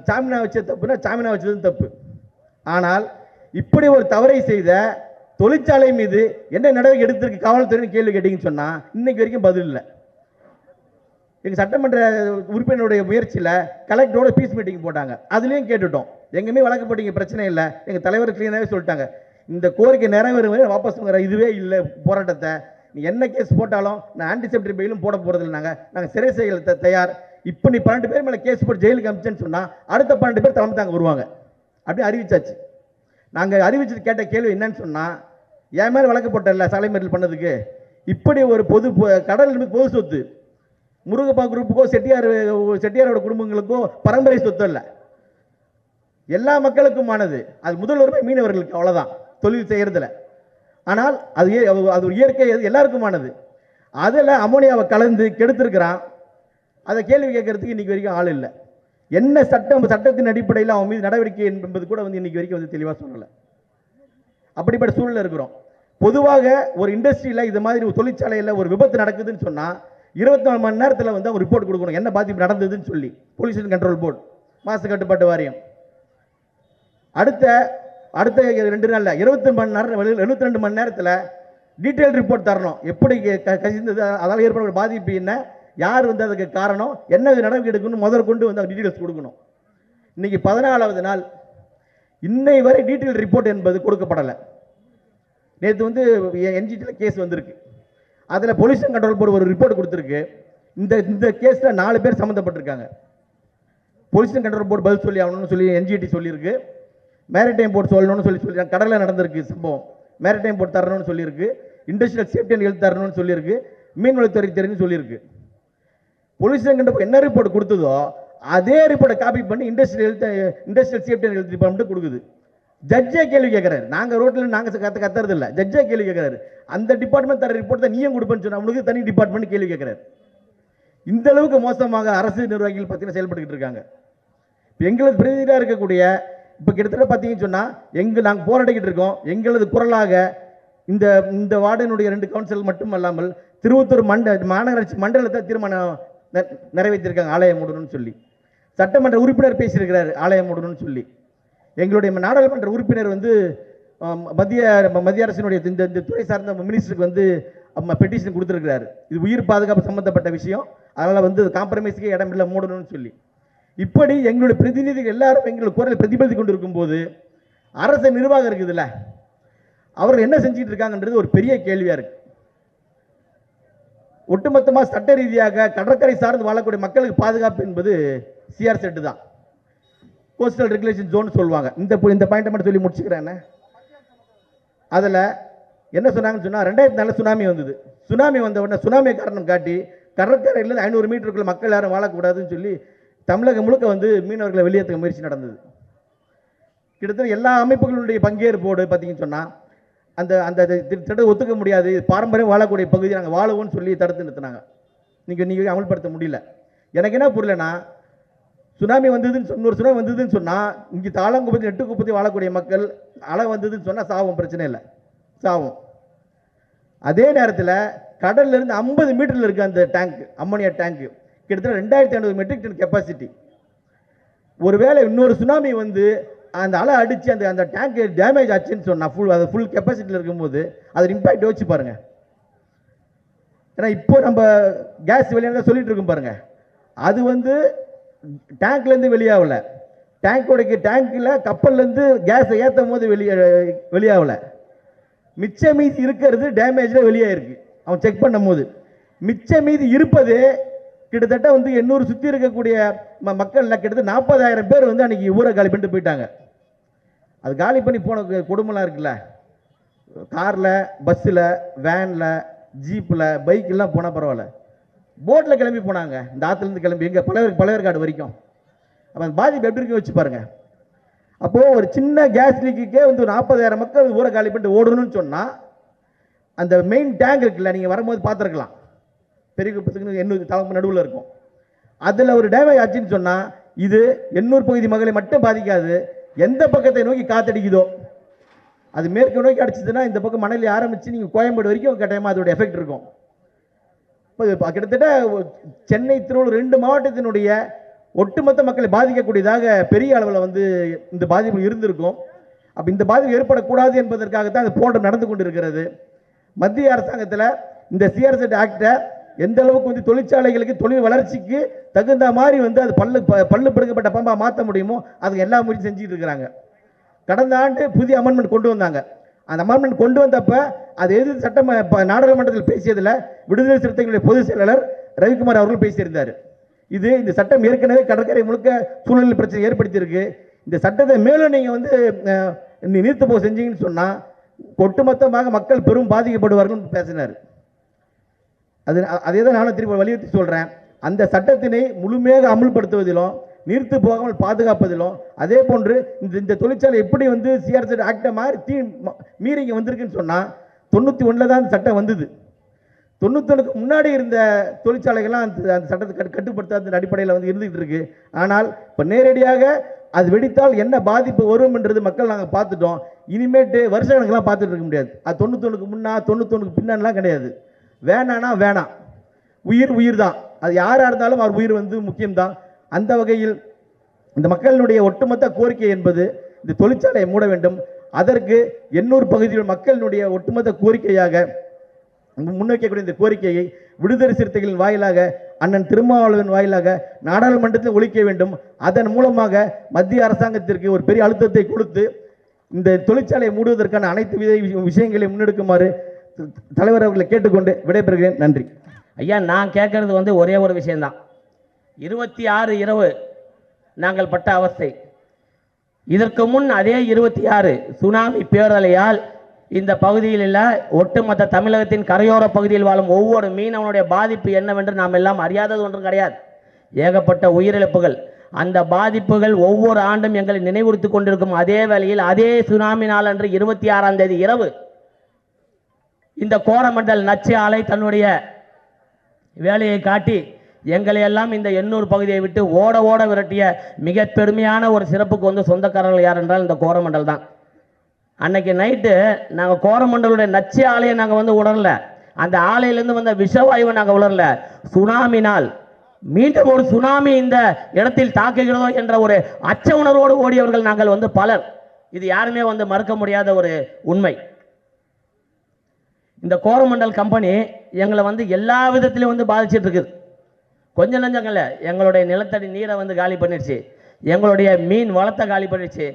சாமினா வச்சது தப்புனா சாமினா வச்சதும் தப்பு. ஆனால் இப்படி ஒரு தவறை செய்த தொழிற்சாலை மீது என்ன நடவடிக்கை எடுத்திருக்கு காவல்துறைன்னு கேள்வி கேட்டீங்கன்னு சொன்னால் இன்னைக்கு வரைக்கும் பதில் இல்லை. எங்கள் சட்டமன்ற உறுப்பினருடைய முயற்சியில் கலெக்டரோட பீஸ் மீட்டிங் போட்டாங்க. அதுலேயும் கேட்டுட்டோம், எங்கேயுமே வழக்கப்பட்டீங்க பிரச்சனை இல்லை. எங்கள் தலைவர் கிளீனாகவே சொல்லிட்டாங்க, இந்த கோரிக்கை நிறைவேறும் வரை வாபஸ் வாங்குற இதுவே இல்லை போராட்டத்தை. நீ என்ன கேஸ் போட்டாலும் நான் ஆன்டிசெப்டிக் பெயிலும் போட போகிறதில்ல. நாங்கள் சிறை செய்ய தயார். இப்போ நீ 12 பேர் மேலே கேஸ் போட்டு ஜெயிலுக்கு அமிச்சேன்னு சொன்னால் அடுத்த 12 பேர் தலைமை தாங்க வருவாங்க அப்படின்னு அறிவிச்சாச்சு. நாங்கள் அறிவிச்சு கேட்ட கேள்வி என்னன்னு சொன்னால், என் மேலே வழக்கு போட்டல சாலை மறியல் பண்ணதுக்கு. இப்படி ஒரு கடல் பொது சொத்து, முருகப்பா குரூப்புக்கோ செட்டியாரோட குடும்பங்களுக்கோ பரம்பரை சொத்து இல்லை, எல்லா மக்களுக்குமானது. அது முதல்வருமே மீனவர்களுக்கு, அவ்வளோதான் தொழில் செய்கிறதுல. ஆனால் அது ஒரு இயற்கை, எல்லாருக்குமானது. அதில் அமோனியாவை கலந்து கெடுத்திருக்கிறான். அதை கேள்வி கேட்கறதுக்கு இன்னைக்கு வரைக்கும் ஆள் இல்லை. என்ன சட்டத்தின் அடிப்படையில் அவன் மீது நடவடிக்கை என்பது கூட வந்து இன்னைக்கு வரைக்கும் வந்து தெளிவாக சொல்லலை. அப்படிப்பட்ட சூழ்நிலை இருக்கிறோம். பொதுவாக ஒரு இண்டஸ்ட்ரியில் இது மாதிரி ஒரு தொழிற்சாலையில் ஒரு விபத்து நடக்குதுன்னு சொன்னால் 24 மணி நேரத்தில் வந்து அவங்க ரிப்போர்ட் கொடுக்கணும், என்ன பாதிப்பு நடந்ததுன்னு சொல்லி. பொல்யூஷன் கண்ட்ரோல் போர்டு, மாசு கட்டுப்பாட்டு வாரியம். அடுத்த 2 நாளில் 72 மணி நேரத்தில் டீட்டெயில் ரிப்போர்ட் தரணும். எப்படி கசிந்தது, அதால் ஏற்பட பாதிப்பு என்ன, யார் வந்து அதுக்கு காரணம், என்ன நடவடிக்கை எடுக்கணும் முதற்கொண்டு வந்து டீட்டெயில்ஸ் கொடுக்கணும். இன்னைக்கு 14வது நாள், இன்னை வரை டீட்டெயில் ரிப்போர்ட் என்பது கொடுக்கப்படலை. நேற்று வந்து என்ஜிடியில் கேஸ் வந்திருக்கு. அதில் பொல்யூஷன் கண்ட்ரோல் போர்டு ஒரு ரிப்போர்ட் கொடுத்துருக்கு. இந்த கேஸில் 4 பேர் சம்மந்தப்பட்டிருக்காங்க. பொல்யூஷன் கண்ட்ரோல் போர்டு பதில் சொல்லி ஆகணும்னு சொல்லி என்ஜிடி சொல்லியிருக்கு. மேரிடைம் போர்டு சொல்லணும்னு சொல்லி கடலில் நடந்திருக்கு சம்பவம், மேரிடைம் போர்டு தரணும்னு சொல்லியிருக்கு. இண்டஸ்ட்ரியல் சேஃப்டி அண்ட் ஹெல்த் தரணும்னு சொல்லியிருக்கு. மீன்வளத்துறை தெரிஞ்சு சொல்லியிருக்கு. பொல்யூஷன் கண்ட்ரோல் என்ன ரிப்போர்ட் கொடுத்ததோ அதே ரிப்போர்ட்டை காப்பி பண்ணி industrial safety and health department கொடுக்குது. ஜட்ஜே கேள்வி கேட்குறாரு. நாங்கள் ரோட்டில் நாங்கள் கத்துறது இல்லை, ஜட்ஜே கேள்வி கேட்குறாரு. அந்த டிபார்ட்மெண்ட் தர ரிப்போர்ட் தான் நீயும் கொடுப்பேன்னு சொன்னால் அவனுக்கு தனி டிபார்ட்மெண்ட் கேள்வி கேட்குறாரு. இந்த அளவுக்கு மோசமாக அரசு நிர்வாகிகள் பார்த்தீங்கன்னா செயல்பட்டுக்கிட்டு இருக்காங்க. இப்போ எங்களது பிரதிநிதியாக இருக்கக்கூடிய இப்போ கிட்டத்தட்ட பார்த்தீங்கன்னு சொன்னால் நாங்கள் போராடிக்கிட்டு இருக்கோம். எங்களது குரலாக இந்த வார்டனுடைய 2 கவுன்சில் மட்டும் அல்லாமல் திருவத்தூர் மாநகராட்சி மண்டலத்தை தீர்மானம் நிறைவேற்றிருக்காங்க ஆலயம் மூடணும்னு சொல்லி. சட்டமன்ற உறுப்பினர் பேசியிருக்கிறார் ஆலயம் மூடணும்னு சொல்லி. எங்களுடைய நாடாளுமன்ற உறுப்பினர் வந்து மத்திய அரசினுடைய இந்த துறை சார்ந்த மினிஸ்டருக்கு வந்து பெட்டிஷன் கொடுத்துருக்கிறாரு. இது உயிர் பாதுகாப்பு சம்பந்தப்பட்ட விஷயம், அதனால் வந்து காம்ப்ரமைஸுக்கே இடம் இல்லை, மூடணும்னு சொல்லி. இப்படி எங்களுடைய பிரதிநிதிகள் எல்லாரும் எங்களுடைய குரலை பிரதிபலித்து கொண்டு இருக்கும்போது அரசு நிர்வாகம் இருக்குதுல்ல, அவர்கள் என்ன செஞ்சுட்டு இருக்காங்கன்றது ஒரு பெரிய கேள்வியாக இருக்கு. ஒட்டுமொத்தமாக சட்ட ரீதியாக கடற்கரை சார்ந்து வாழக்கூடிய மக்களுக்கு பாதுகாப்பு என்பது சிஆர் செட்டு தான், கோஸ்டல் ரெகுலேஷன் ஜோன் சொல்லுவாங்க. இந்த பாயிண்ட்டை மட்டும் சொல்லி முடிச்சுக்கிறேன். அதில் என்ன சொன்னாங்கன்னு சொன்னால் 2004 சுனாமி வந்தது. சுனாமி வந்த உடனே சுனாமி காரணம் காட்டி கடற்கரையிலேருந்து 500 மீட்டருக்குள்ள மக்கள் யாரும் வாழக்கூடாதுன்னு சொல்லி தமிழகம் முழுக்க வந்து மீனவர்களை வெளியேற்ற முயற்சி நடந்தது. கிட்டத்தட்ட எல்லா அமைப்புகளுடைய பங்கேற்போடு பார்த்தீங்கன்னு சொன்னால் அந்த திட்டத்தை ஒத்துக்க முடியாது, பாரம்பரியம் வாழக்கூடிய பகுதி நாங்கள் வாழுவோம்னு சொல்லி தடுத்து நிறுத்தினாங்க. நீங்கள் அமல்படுத்த முடியல. எனக்கு என்ன புரியலன்னா, சுனாமி வந்ததுன்னு இன்னொரு சுனாமி வந்ததுன்னு சொன்னால் இங்கே தாளங்குப்பத்தி நெட்டுக்குப்பத்தி வாழக்கூடிய மக்கள் அலை வந்ததுன்னு சொன்னால் சாவும், பிரச்சனை இல்லை, சாவும். அதே நேரத்தில் கடல்லேருந்து 50 மீட்டரில் இருக்க அந்த டேங்க், அம்மோனியா டேங்க், கிட்டத்தட்ட 2500 மெட்ரிக் டன் கெப்பாசிட்டி. ஒருவேளை இன்னொரு சுனாமி வந்து அந்த அலை அடித்து அந்த டேங்க் டேமேஜ் ஆச்சுன்னு சொன்னால் அது ஃபுல் கெப்பாசிட்டியில் இருக்கும்போது அது இம்பாக்ட் யோசிச்சு பாருங்க. ஏன்னா இப்போ நம்ம கேஸ் வெளியாக சொல்லிட்டு இருக்கோம் பாருங்க, அது வந்து டேங்க்லேருந்து வெளியாகலை, டேங்கில் கப்பல்லேருந்து கேஸை ஏற்றும் போது வெளியாகலை. மிச்ச மீதி இருக்கிறது டேமேஜில் வெளியாகிருக்கு. அவன் செக் பண்ணும் போது மிச்ச மீதி இருப்பது கிட்டத்தட்ட வந்து 800 சுற்றி இருக்கக்கூடிய மக்கள் கிட்டத்தட்ட 40,000 பேர் வந்து அன்னைக்கு ஊரை காலி பண்ணிட்டு போயிட்டாங்க. அது காலி பண்ணி போன குடும்பம்லாம் இருக்குல்ல, காரில், பஸ்ஸில், வேனில், ஜீப்பில், பைக்கெல்லாம் போனால் பரவாயில்ல, போட்டில் கிளம்பி போனாங்க. இந்த ஆற்றுலேருந்து கிளம்பி எங்கே பழையர்காடு வரைக்கும். அப்போ அந்த பாதிப்பு எப்படி இருக்கு வச்சு பாருங்க. அப்போது ஒரு சின்ன கேஸ் லீக்குக்கே வந்து 40,000 மக்கள் ஊரை காலி பண்ணிட்டு ஓடணும்னு சொன்னால், அந்த மெயின் டேங்க் இருக்குல்ல, நீங்கள் வரும்போது பார்த்துருக்கலாம், பெரிய குப்பத்துக்கு 800 தலைப்பு நடுவில் இருக்கும். அதில் ஒரு டேமேஜ் ஆச்சுன்னு சொன்னால் இது எண்ணூர் பகுதி மக்களை மட்டும் பாதிக்காது. எந்த பக்கத்தை நோக்கி காத்தடிக்குதோ, அது மேற்கு நோக்கி அடிச்சதுன்னா இந்த பக்கம் மணலி ஆரம்பித்து நீங்கள் கோயம்பேடு வரைக்கும் கட்டாயமாக அதோட எஃபெக்ட் இருக்கும். இப்போ கிட்டத்தட்ட சென்னை, திருவள்ளூர் 2 மாவட்டத்தினுடைய ஒட்டுமொத்த மக்களை பாதிக்கக்கூடியதாக பெரிய அளவில் வந்து இந்த பாதிப்பு இருந்திருக்கும். அப்போ இந்த பாதிப்பு ஏற்படக்கூடாது என்பதற்காகத்தான் அந்த போராட்டம் நடந்து கொண்டு இருக்கிறது. மத்திய அரசாங்கத்தில் இந்த சிஆர்செட் ஆக்டை எந்த அளவுக்கு வந்து தொழிற்சாலைகளுக்கு, தொழில் வளர்ச்சிக்கு தகுந்த மாதிரி வந்து அது பல்லு பிடுங்கப்பட்ட பம்பா மாற்ற முடியுமோ அதுக்கு எல்லா முயற்சி செஞ்சுட்டு இருக்கிறாங்க. கடந்த ஆண்டு புதிய அமெண்ட்மெண்ட் கொண்டு வந்தாங்க. அந்த அமெண்ட்மெண்ட் கொண்டு வந்தப்ப அது எதிர்த்து சட்டம் நாடாளுமன்றத்தில் பேசியதில் விடுதலை சிறுத்தைகளுடைய பொதுச் செயலாளர் ரவிக்குமார் அவர்கள் பேசியிருந்தார். இந்த சட்டம் ஏற்கனவே கடற்கரை முழுக்க சூழ்நிலை பிரச்சனை ஏற்படுத்தியிருக்கு. இந்த சட்டத்தை மேலும் நீங்கள் வந்து நிறுத்த போக செஞ்சீங்கன்னு சொன்னால் ஒட்டுமொத்தமாக மக்கள் பெரும் பாதிக்கப்படுவார்கள் பேசினார். அதே தான் நானும் திரும்ப வலியுறுத்தி சொல்கிறேன். அந்த சட்டத்தினை முழுமையாக அமுல்படுத்துவதிலும் நிறுத்து போகாமல் பாதுகாப்பதிலும், அதே போன்று இந்த தொழிற்சாலை எப்படி வந்து சிஆர்செட் ஆக்டை மீறி இங்கே வந்திருக்குன்னு சொன்னால் 91 தான் சட்டம் வந்தது. 91க்கு முன்னாடி இருந்த தொழிற்சாலைகள்லாம் அந்த சட்டத்தை கட்டுப்படுத்தாத அடிப்படையில் வந்து இருந்துகிட்டு இருக்கு. ஆனால் இப்போ நேரடியாக அது வெடித்தால் என்ன பாதிப்பு வரும் என்றது மக்கள் நாங்கள் பார்த்துட்டோம். இனிமேட்டு வருஷ கணக்கெல்லாம் பார்த்துட்டு இருக்க முடியாது. அது 91க்கு முன்னா 91க்கு பின்னாடிலாம் கிடையாது. வேணானா வேணாம், உயிர் தான். அது யாராக இருந்தாலும் அவர் உயிர் வந்து முக்கியம்தான். அந்த வகையில் இந்த மக்களினுடைய ஒட்டுமொத்த கோரிக்கை என்பது இந்த தொழிற்சாலையை மூட வேண்டும். அதற்கு 800 பகுதியில் மக்களினுடைய ஒட்டுமொத்த கோரிக்கையாக முன்வைக்கக்கூடிய இந்த கோரிக்கையை விடுதலை சிறுத்தைகளின் வாயிலாக, அண்ணன் திருமாவளவன் வாயிலாக நாடாளுமன்றத்தில் ஒழிக்க வேண்டும். அதன் மூலமாக மத்திய அரசாங்கத்திற்கு ஒரு பெரிய அழுத்தத்தை கொடுத்து இந்த தொழிற்சாலையை மூடுவதற்கான அனைத்து விஷயங்களை முன்னெடுக்குமாறு தலைவர் அவர்களை கேட்டுக்கொண்டு விடைபெறுகிறேன். நன்றி. ஐயா, நான் கேட்கறது வந்து ஒரே ஒரு விஷயம்தான். 26 இரவு நாங்கள் பட்ட அவஸ்தை. இதற்கு முன் அதே 26 சுனாமி பேரலையால் இந்த பகுதியில் இல்ல, ஒட்டுமொத்த தமிழகத்தின் கரையோர பகுதியில் வாழும் ஒவ்வொரு மீனவனுடைய பாதிப்பு என்னவென்று நாம் எல்லாம் அறியாதது ஒன்றும் கிடையாது. ஏகப்பட்ட உயிரிழப்புகள். அந்த பாதிப்புகள் ஒவ்வொரு ஆண்டும் எங்களை நினைவுறுத்திக் கொண்டிருக்கும். அதே வேளையில் அதே சுனாமி நாள் அன்று 26ஆம் தேதி இரவு இந்த கோரமண்டல் நச்சு ஆலை தன்னுடைய வேலையை காட்டி எங்களை எல்லாம் இந்த 800 பகுதியை விட்டு ஓட விரட்டிய மிக பெருமையான ஒரு சிறப்புக்கு வந்து சொந்தக்காரர்கள் யார் என்றால் இந்த கோரமண்டல் தான். அன்னைக்கு நைட்டு நாங்கள் கோரமண்டலுடைய நச்சு ஆலையை நாங்கள் வந்து உணரல, அந்த ஆலையிலேருந்து வந்த விஷவாயுவை நாங்கள் உணரல. சுனாமினால் மீண்டும் ஒரு சுனாமி இந்த இடத்தில் தாக்குகிறதோ என்ற ஒரு அச்ச உணர்வோடு ஓடியவர்கள் நாங்கள் வந்து பலர். இது யாருமே வந்து மறுக்க முடியாத ஒரு உண்மை. இந்த கோரமண்டல் கம்பெனி எங்களை வந்து எல்லா விதத்திலையும் வந்து பாதிச்சுட்டு இருக்குது. கொஞ்சம் நஞ்சங்கள்ல எங்களுடைய நிலத்தடி நீரை வந்து காலி பண்ணிடுச்சு, எங்களுடைய மீன் வளத்தை காலி பண்ணிடுச்சு.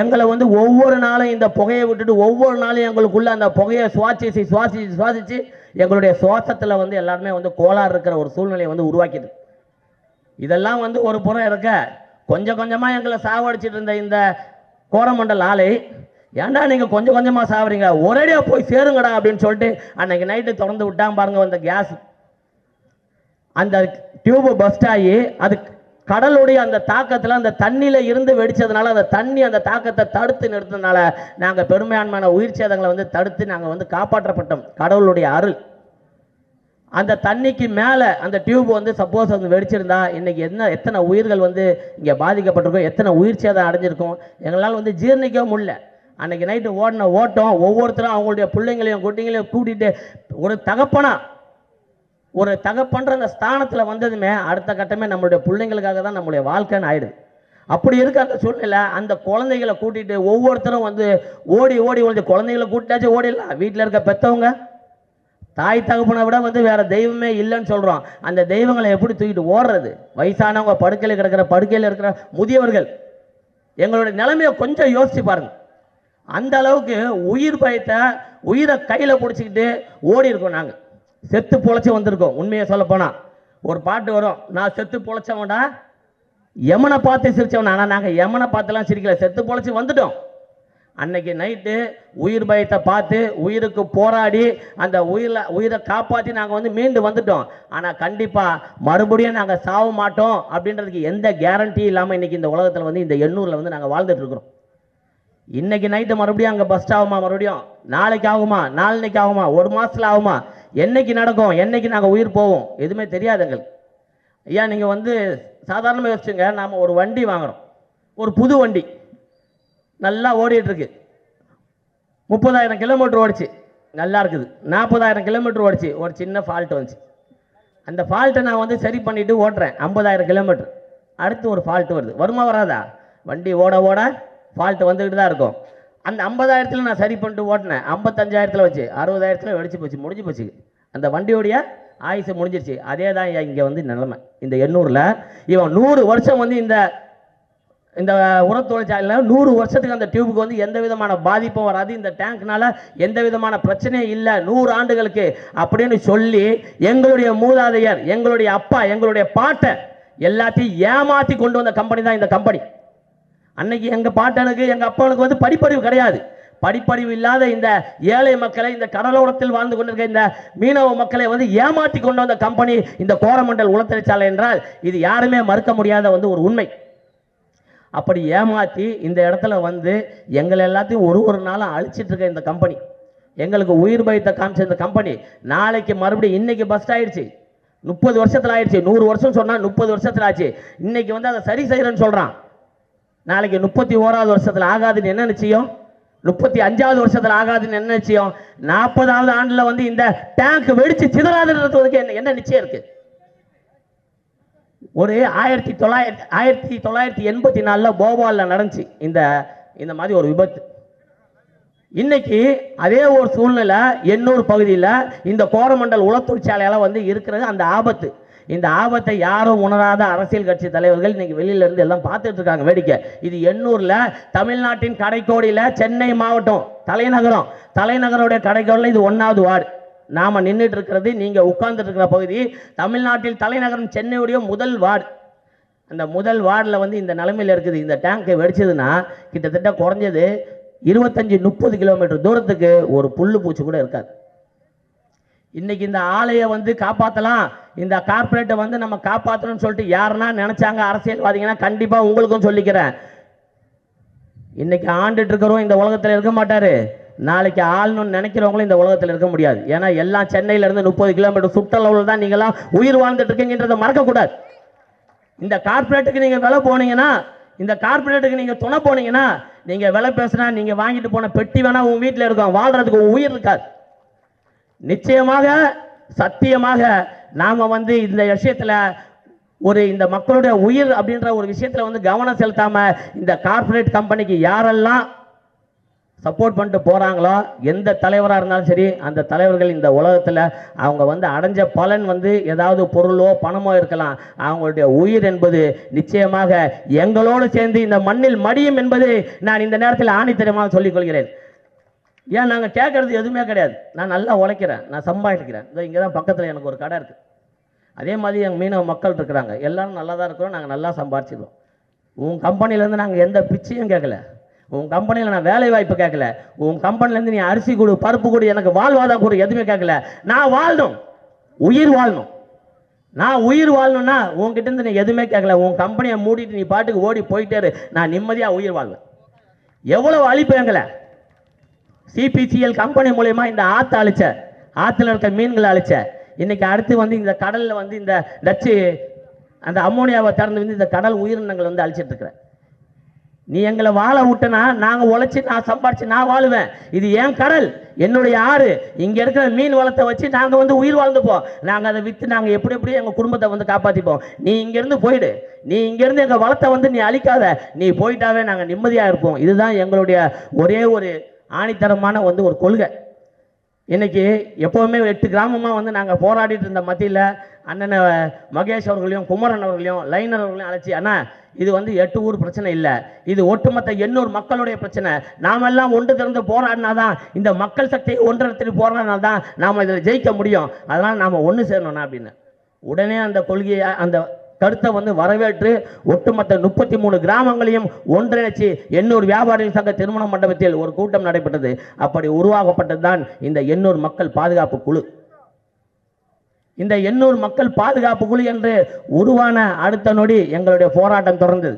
எங்களை வந்து ஒவ்வொரு நாளும் இந்த புகையை விட்டுட்டு ஒவ்வொரு நாளும் எங்களுக்குள்ள அந்த புகையை சுவாசிச்சு எங்களுடைய சுவாசத்தில் வந்து எல்லாருமே வந்து கோளாறு இருக்கிற ஒரு சூழ்நிலையை வந்து உருவாக்கிது. இதெல்லாம் வந்து ஒரு புறம் இருக்க, கொஞ்சம் கொஞ்சமாக எங்களை சாவடிச்சிட்டு இருந்த இந்த கோரமண்டல் ஆலை, ஏன்டா நீங்கள் கொஞ்சம் கொஞ்சமாக சாவறீங்க, ஒரேடியாக போய் சேருங்கடா அப்படின்னு சொல்லிட்டு அன்னைக்கு நைட்டு திறந்து விட்டாங்க பாருங்க. அந்த கேஸ் அந்த டியூபு பஸ்ட் ஆகி அது கடலுடைய அந்த தாக்கத்தில் அந்த தண்ணியில் இருந்து வெடிச்சதுனால அந்த தண்ணி அந்த தாக்கத்தை தடுத்து நிறுத்தினால நாங்கள் பெருமையான்மான உயிர் சேதங்களை வந்து தடுத்து நாங்கள் வந்து காப்பாற்றப்பட்டோம். கடவுளுடைய அருள். அந்த தண்ணிக்கு மேலே அந்த டியூப் வந்து சப்போஸ் வந்து வெடிச்சிருந்தா இன்னைக்கு எத்தனை உயிர்கள் வந்து இங்கே பாதிக்கப்பட்டிருக்கோம், எத்தனை உயிர் சேதம் அடைஞ்சிருக்கும், எங்களால் வந்து ஜீர்ணிக்க முடியல. அன்னைக்கு நைட்டு ஓடின ஓட்டம் ஒவ்வொருத்தரும் அவங்களுடைய பிள்ளைங்களையும் குட்டிங்களையும் கூட்டிகிட்டு ஒரு தகப்பன்ற அந்த ஸ்தானத்தில் வந்ததுமே அடுத்த கட்டமே நம்மளுடைய பிள்ளைங்களுக்காக தான் நம்மளுடைய வாழ்க்கைன்னு ஆயிடுது. அப்படி இருக்க அந்த சூழ்நிலை அந்த குழந்தைகளை கூட்டிகிட்டு ஒவ்வொருத்தரும் வந்து ஓடி குழந்தைகளை கூட்டிட்டாச்சும் ஓடிடலாம். வீட்டில் இருக்க பெற்றவங்க தாய் தகப்பனை விட வந்து வேற தெய்வமே இல்லைன்னு சொல்கிறோம். அந்த தெய்வங்களை எப்படி தூக்கிட்டு ஓடுறது? வயசானவங்க படுக்கையில் இருக்கிற முதியவர்கள், எங்களுடைய நிலைமையை கொஞ்சம் யோசிச்சு பாருங்க. அந்த அளவுக்கு உயிர் பயத்தை உயிரை கையில் பிடிச்சிக்கிட்டு ஓடி இருக்கோம். நாங்கள் செத்து பொழைச்சி வந்திருக்கோம். உண்மையை சொல்ல போனால் ஒரு பாட்டு வரும், நான் செத்து பொழைச்சவன்டா யமனை பார்த்து சிரிச்சவன். ஆனால் நாங்கள் யமனை பார்த்துலாம் சிரிக்கல, செத்து பொழைச்சி வந்துட்டோம். அன்னைக்கு நைட்டு உயிர் பயத்தை பார்த்து உயிருக்கு போராடி அந்த உயிரை காப்பாற்றி நாங்கள் வந்து மீண்டு வந்துட்டோம். ஆனால் கண்டிப்பாக மறுபடியும் நாங்கள் சாக மாட்டோம் அப்படின்றதுக்கு எந்த கேரண்டி இல்லாமல் இன்னைக்கு இந்த உலகத்தில் வந்து இந்த எண்ணூரில் வந்து நாங்கள் வாழ்ந்துட்டு இருக்கிறோம். இன்னைக்கு நைட்டு மறுபடியும் அங்கே பஸ்ட் ஆகுமா, மறுபடியும் நாளைக்கு ஆகுமா, நாளைக்கு ஆகுமா, ஒரு மாதத்தில் ஆகுமா, என்னைக்கு நடக்கும், என்னைக்கு நாங்கள் உயிர் போவோம், எதுவுமே தெரியாது எங்களுக்கு. ஐயா நீங்கள் வந்து சாதாரணமாக யோசிச்சுங்க, நாம் ஒரு வண்டி வாங்குகிறோம், ஒரு புது வண்டி நல்லா ஓடிட்டு இருக்கு, 30,000 கிலோமீட்டர் ஓடிச்சு, நல்லா இருக்குது. 40,000 கிலோமீட்டர் ஓடிச்சு, ஒரு சின்ன ஃபால்ட் வந்துச்சு. அந்த ஃபால்ட்டை நான் வந்து சரி பண்ணிட்டு ஓட்டுறேன் 50,000 கிலோமீட்டர். அடுத்து ஒரு ஃபால்ட் வருது, வருமா வராதா? வண்டி ஓட ஓட ஃபால்ட் வந்துக்கிட்டு தான் இருக்கும். அந்த 50,000 நான் சரி பண்ணிட்டு ஓட்டினேன், 55,000 வச்சு 60,000 வெடிச்சு போச்சு, முடிஞ்சு போச்சு. அந்த வண்டியோடைய ஆயுசு முடிஞ்சிருச்சு. அதே தான் இங்கே வந்து நிலைமை. இந்த எண்ணூரில் இவன் 100 வருஷம் வந்து இந்த இந்த உர தொழிற்சாலையில் 100 வருஷத்துக்கு அந்த டியூபுக்கு வந்து எந்த விதமான பாதிப்பும் வராது, இந்த டேங்க்னால எந்த விதமான பிரச்சனையும் இல்லை 100 ஆண்டுகளுக்கு அப்படின்னு சொல்லி எங்களுடைய மூதாதையர், எங்களுடைய அப்பா, எங்களுடைய பாட்டை எல்லாத்தையும் ஏமாற்றி கொண்டு வந்த கம்பெனி தான் இந்த கம்பெனி. அன்னைக்கு எங்கள் பாட்டனுக்கு எங்கள் அப்பாவுக்கு வந்து படிப்பறிவு கிடையாது. படிப்பறிவு இல்லாத இந்த ஏழை மக்களை, இந்த கடலோரத்தில் வாழ்ந்து கொண்டிருக்க இந்த மீனவ மக்களை வந்து ஏமாற்றி கொண்டு வந்த கம்பெனி இந்த கோரமண்டல் உலத்தொழிற்சாலை என்றால் இது யாருமே மறுக்க முடியாத வந்து ஒரு உண்மை. அப்படி ஏமாற்றி இந்த இடத்துல வந்து எங்களை எல்லாத்தையும் ஒரு நாளும் அழிச்சிட்டு இருக்க இந்த கம்பெனி, எங்களுக்கு உயிர் பயத்தை காமிச்ச இந்த கம்பெனி நாளைக்கு மறுபடியும் இன்னைக்கு பஸ்ட் ஆயிடுச்சு, 30 வருஷத்தில் ஆயிடுச்சு. 100 வருஷம் சொன்னால் 30 வருஷத்தில் ஆச்சு. இன்னைக்கு வந்து அதை சரி செய்கிறேன்னு சொல்கிறான். நாளைக்கு 31வது வருஷத்தில் ஆகாதுன்னு என்ன நிச்சயம்? 35வது வருஷத்தில் ஆகாதுன்னு என்ன நிச்சயம்? 40வது ஆண்டில் வந்து இந்த டேங்க் வெடிச்சு சிதறாதுன்றதுக்கு என்ன நிச்சயம் இருக்கு? ஒரு 1984 போபாலில் நடந்துச்சு இந்த மாதிரி ஒரு விபத்து. இன்னைக்கு அதே ஒரு சூழ்நிலை எண்ணூர் பகுதியில் இந்த கோரமண்டல் உலத்தொழிற்சாலையால் வந்து இருக்கிறது அந்த ஆபத்து. இந்த ஆபத்தை யாரும் உணராத அரசியல் கட்சி தலைவர்கள் இன்னைக்கு வெளியில இருந்து எல்லாம் பார்த்துட்டு இருக்காங்க வேடிக்கை. இது எண்ணூர்ல தமிழ்நாட்டின் கடைக்கோடியில் சென்னை மாவட்டம் தலைநகருடைய கடைக்கோடியில் இது 1வது வார்டு. நாம நின்றுட்டு இருக்கிறது, நீங்க உட்கார்ந்துட்டு இருக்கிற பகுதி தமிழ்நாட்டில் தலைநகரம் சென்னையுடைய முதல் வார்டு. அந்த முதல் வார்டில் வந்து இந்த நிலைமையில் இருக்குது. இந்த டேங்கை வெடிச்சதுன்னா கிட்டத்தட்ட குறைஞ்சது 25-30 கிலோமீட்டர் தூரத்துக்கு ஒரு புல்லு பூச்சி கூட இருக்காது. இன்னைக்கு இந்த ஆலையை வந்து காப்பாற்றலாம், இந்த கார்பரேட்டை வந்து நம்ம காப்பாற்றணும்னு சொல்லிட்டு யாருன்னா நினைச்சாங்க அரசியல்வாதிங்கன்னா கண்டிப்பா உங்களுக்கும் சொல்லிக்கிறேன், இன்னைக்கு ஆண்டுட்டு இருக்கிறோம் இந்த உலகத்தில் இருக்க மாட்டாரு, நாளைக்கு ஆளணும்னு நினைக்கிறவங்களும் இந்த உலகத்தில் இருக்க முடியாது. ஏன்னா எல்லாம் சென்னையில இருந்து 30 கிலோமீட்டர் சுற்றளவில் தான் நீங்களாம் உயிர் வாழ்ந்துட்டு இருக்கீங்கன்றதை மறக்கக்கூடாது. இந்த கார்பரேட்டுக்கு நீங்க விலை போனீங்கன்னா, இந்த கார்பரேட்டுக்கு நீங்க துணை போனீங்கன்னா, நீங்க விலை பேசுனா நீங்க வாங்கிட்டு போன பெட்டி வேணா உங்க வீட்டில் இருக்கும், வாழ்றதுக்கு உங்க உயிர் இருக்காது. நிச்சயமாக சத்தியமாக நாம வந்து இந்த விஷயத்துல இந்த மக்களுடைய உயிர் அப்படின்ற ஒரு விஷயத்துல வந்து கவனம் செலுத்தாம இந்த கார்பரேட் கம்பெனிக்கு யாரெல்லாம் சப்போர்ட் பண்ணிட்டு போறாங்களோ, எந்த தலைவராக இருந்தாலும் சரி, அந்த தலைவர்கள் இந்த உலகத்தில் அவங்க வந்து அடைஞ்ச பலன் வந்து ஏதாவது பொருளோ பணமோ இருக்கலாம், அவங்களுடைய உயிர் என்பது நிச்சயமாக எங்களோடு சேர்ந்து இந்த மண்ணில் மடியும் என்பது நான் இந்த நேரத்தில் ஆணித்தரமாக சொல்லிக் கொள்கிறேன். ஏன் நாங்கள் கேட்கறது எதுவுமே கிடையாது, நான் நல்லா உழைக்கிறேன், நான் சம்பாதிக்கிறேன். இங்கே தான் பக்கத்தில் எனக்கு ஒரு கடை இருக்குது. அதே மாதிரி எங்கள் மீனவ மக்கள் இருக்கிறாங்க, எல்லாரும் நல்லா தான் இருக்கிறோம், நாங்கள் நல்லா சம்பாதிச்சிடுவோம். உன் கம்பெனிலேருந்து நாங்கள் எந்த பிச்சையும் கேட்கல, உன் கம்பெனியில் நான் வேலை வாய்ப்பு கேட்கல, உன் கம்பெனிலேருந்து நீ அரிசி கொடு, பருப்பு கொடு, எனக்கு வாழ்வாதான் கொடு, எதுவுமே கேட்கல. நான் வாழணும், உயிர் வாழணும். நான் உயிர் வாழணும்னா உன்கிட்ட இருந்து நீ எதுவுமே கேட்கல, உன் கம்பெனியை மூடிட்டு நீ பாட்டுக்கு ஓடி போயிட்டே நான் நிம்மதியாக உயிர் வாழ்வேன். எவ்வளவு அழிப்பு எங்களை சிபிசிஎல் கம்பெனி மூலயமா இந்த ஆற்று அழிச்ச, ஆற்றுல இருக்க மீன்களை அழிச்ச, இன்னைக்கு அடுத்து வந்து இந்த கடலில் வந்து இந்த டச்சு அந்த அம்மோனியாவை திறந்து வந்து இந்த கடல் உயிரினங்கள் வந்து அழிச்சிட்டு இருக்கிற. நீ எங்களை வாழ விட்டனா நாங்கள் உழைச்சி நான் சம்பாரிச்சு நான் வாழுவேன். இது என் கடல், என்னுடைய ஆறு, இங்கே இருக்கிற மீன் வளத்தை வச்சு நாங்கள் வந்து உயிர் வாழ்ந்துப்போம். நாங்கள் அதை விற்று நாங்கள் எப்படி எப்படி எங்கள் குடும்பத்தை வந்து காப்பாற்றிப்போம். நீ இங்கேருந்து போயிடு, நீ இங்கேருந்து எங்கள் வளத்தை வந்து நீ அழிக்காத, நீ போயிட்டாவே நாங்கள் நிம்மதியாக இருப்போம். இதுதான் எங்களுடைய ஒரே ஒரு ஆணித்தரமான வந்து ஒரு கொள்கை. இன்னைக்கு எப்போவுமே 8 கிராமமாக வந்து நாங்கள் போராடிட்டு இருந்த மத்தியில் அண்ணனை மகேஷ் அவர்களையும் குமரன் அவர்களையும் லைனர் அவர்களையும் அழைச்சி, அண்ணா இது வந்து 8 ஊர் பிரச்சனை இல்லை, இது ஒட்டுமொத்த 800 மக்களுடைய பிரச்சனை. நாமெல்லாம் ஒன்று திறந்து போராடினாதான், இந்த மக்கள் சக்தியை ஒன்றிடத்தில் போராடினால்தான் நாம் இதில் ஜெயிக்க முடியும். அதனால் நாம் ஒன்று சேரணும்னா அப்படின்னு உடனே அந்த கொள்கையை அந்த கருத்தை வந்து வரவேற்று ஒட்டுமொத்த 33 கிராமங்களையும் ஒன்றிணைச்சு எண்ணூர் வியாபாரிகள் சங்க திருமண மண்டபத்தில் ஒரு கூட்டம் நடைபெற்றது. அப்படி உருவாக்கப்பட்டதுதான் இந்த எண்ணூர் மக்கள் பாதுகாப்பு குழு. இந்த எண்ணூர் மக்கள் பாதுகாப்பு குழு என்று உருவான அடுத்த நொடி எங்களுடைய போராட்டம் தொடர்ந்தது.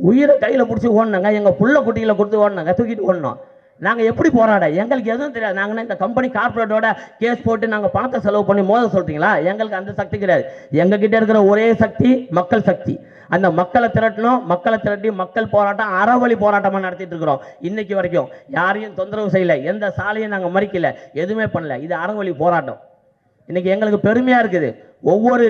உயிரை கையில் பிடிச்சி ஓடினாங்க, எங்கள் புள்ள குட்டிகளை கொடுத்து ஓடினாங்க, தூக்கிட்டு ஓடணும். நாங்கள் எப்படி போராட எங்களுக்கு எதுவும் தெரியாது. நாங்கள் இந்த கம்பெனி கார்பரேட்டோட கேஸ் போட்டு நாங்கள் பணத்தை செலவு பண்ணி மோத சொல்கிறீங்களா? எங்களுக்கு அந்த சக்தி கிடையாது. எங்ககிட்ட இருக்கிற ஒரே சக்தி மக்கள் சக்தி. அந்த மக்களை திரட்டணும், மக்களை திரட்டி மக்கள் போராட்டம் அறவழி போராட்டமாக நடத்திட்டு இருக்கிறோம். இன்னைக்கு வரைக்கும் யாரையும் தொந்தரவு செய்யலை, எந்த சாலையும் நாங்கள் மறிக்கல, எதுவுமே பண்ணல. இது அறவழி போராட்டம். இன்னைக்கு எங்களுக்கு பெருமையாக இருக்குது. ஒவ்வொரு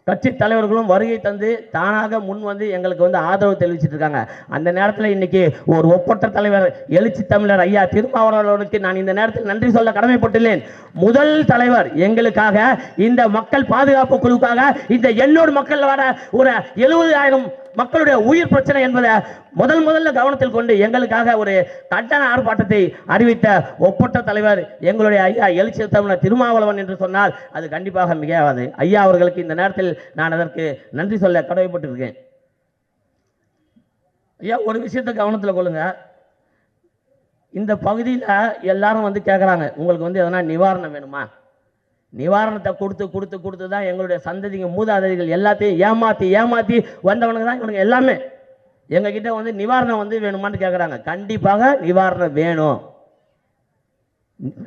கட்சி தலைவர்களும் வருகை தந்து தானாக முன் வந்து எங்களுக்கு வந்து ஆதரவு தெரிவிச்சிட்டு இருக்காங்க. அந்த நேரத்தில் இன்னைக்கு ஒரு ஒப்பற்ற தலைவர் எழுச்சி தமிழர் ஐயா திருமாவளவர்களுக்கு நான் இந்த நேரத்தில் நன்றி சொல்ல கடமைப்பட்டுள்ளேன். முதல் தலைவர் எங்களுக்காக இந்த மக்கள் பாதுகாப்பு குழுக்காக இந்த எண்ணூர் மக்கள் வர ஒரு 70,000 மக்களுடைய உயிர் பிரச்சனை என்பதை முதல்ல கவனத்தில் கொண்டு எங்களுக்காக ஒரு கண்டன ஆர்ப்பாட்டத்தை அறிவித்த ஒப்பற்ற தலைவர் எங்களுடைய ஐயா எழுச்சி தமிழர் திருமாவளவன் என்று சொன்னால் அது கண்டிப்பாக மிகையாகாது. ஐயா அவர்களுக்கு இந்த நேரத்தில் நான் அதற்கு நன்றி சொல்ல கடமைப்பட்டிருக்கேன். ஐயா, ஒரு விஷயத்தை கவனத்தில் கொள்ளுங்க. இந்த பகுதியில் எல்லாரும் வந்து கேட்குறாங்க, உங்களுக்கு வந்து எதனா நிவாரணம் வேணுமா? நிவாரணத்தை கொடுத்து தான் எங்களுடைய சந்ததிங்க மூதாதைகள் எல்லாத்தையும் ஏமாற்றி வந்தவனுக்கு தான் இவனுங்க எல்லாமே எங்ககிட்ட வந்து நிவாரணம் வந்து வேணுமான்னு கேட்குறாங்க. கண்டிப்பாக நிவாரணம் வேணும்,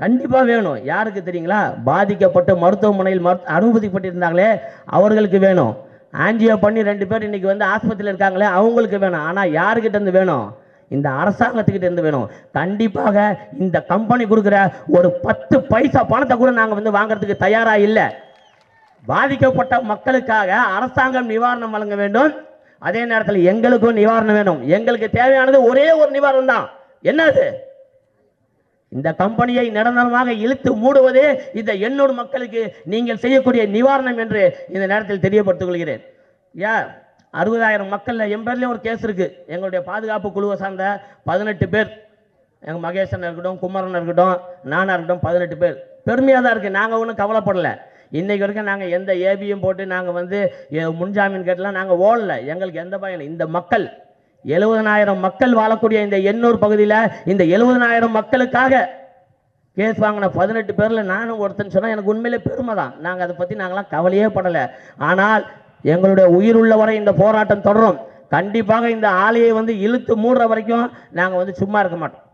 கண்டிப்பாக வேணும். யாருக்கு தெரியுங்களா? பாதிக்கப்பட்டு மருத்துவமனையில் அனுமதிப்பட்டிருந்தாங்களே அவர்களுக்கு வேணும். ஆன்ஜியோ பண்ணி 2 பேர் இன்னைக்கு வந்து ஆஸ்பத்திரியில் இருக்காங்களே அவங்களுக்கு வேணும். ஆனால் யாருக்கிட்ட இருந்து வேணும்? இந்த அரசாங்கத்துக்கிட்ட இருந்து வேணும். கண்டிப்பாக இந்த கம்பெனி கொடுக்குற ஒரு 10 பைசா பணத்தை கூட நாங்கள் வந்து வாங்குறதுக்கு தயாராக இல்லை. பாதிக்கப்பட்ட மக்களுக்காக அரசாங்கம் நிவாரணம் வழங்க வேண்டும். அதே நேரத்தில் எங்களுக்கும் நிவாரணம் வேணும். எங்களுக்கு தேவையானது ஒரே ஒரு நிவாரணம் தான். என்னது? இந்த கம்பெனியை நிரந்தரமாக இழுத்து மூடுவதே இந்த எண்ணூர் மக்களுக்கு நீங்கள் செய்யக்கூடிய நிவாரணம் என்று இந்த நேரத்தில் தெரியப்படுத்திக் கொள்கிறேன். 60,000 மக்களில் என் பேர்லேயும் ஒரு கேஸ் இருக்குது. எங்களுடைய பாதுகாப்பு குழுவை சார்ந்த 18 பேர், எங்கள் மகேசன் இருக்கட்டும், குமரன் இருக்கட்டும், நானாக இருக்கட்டும், 18 பேர். பெருமையாக தான் இருக்குது. நாங்கள் ஒன்றும் கவலைப்படலை. இன்றைக்கு வரைக்கும் நாங்கள் எந்த ஏபியும் போட்டு நாங்கள் வந்து முன்ஜாமீன் கேட்டலாம் நாங்கள் ஓடலை. எங்களுக்கு எந்த பயம் இல்லை. இந்த மக்கள் 70,000 மக்கள் வாழக்கூடிய இந்த எண்ணூர் பகுதியில் இந்த 70,000 மக்களுக்காக கேஸ் வாங்கின 18 பேரில் நானும் ஒருத்தன் சொன்னால் எனக்கு உண்மையிலே பெருமை தான். நாங்கள் அதை பற்றி நாங்களாம் கவலையே படலை. ஆனால் எங்களுடைய உயிர் உள்ள வரை இந்த போராட்டம் தொடரும். கண்டிப்பாக இந்த ஆலையை வந்து இழுத்து மூடுற வரைக்கும் நாங்கள் வந்து சும்மா இருக்க மாட்டோம்.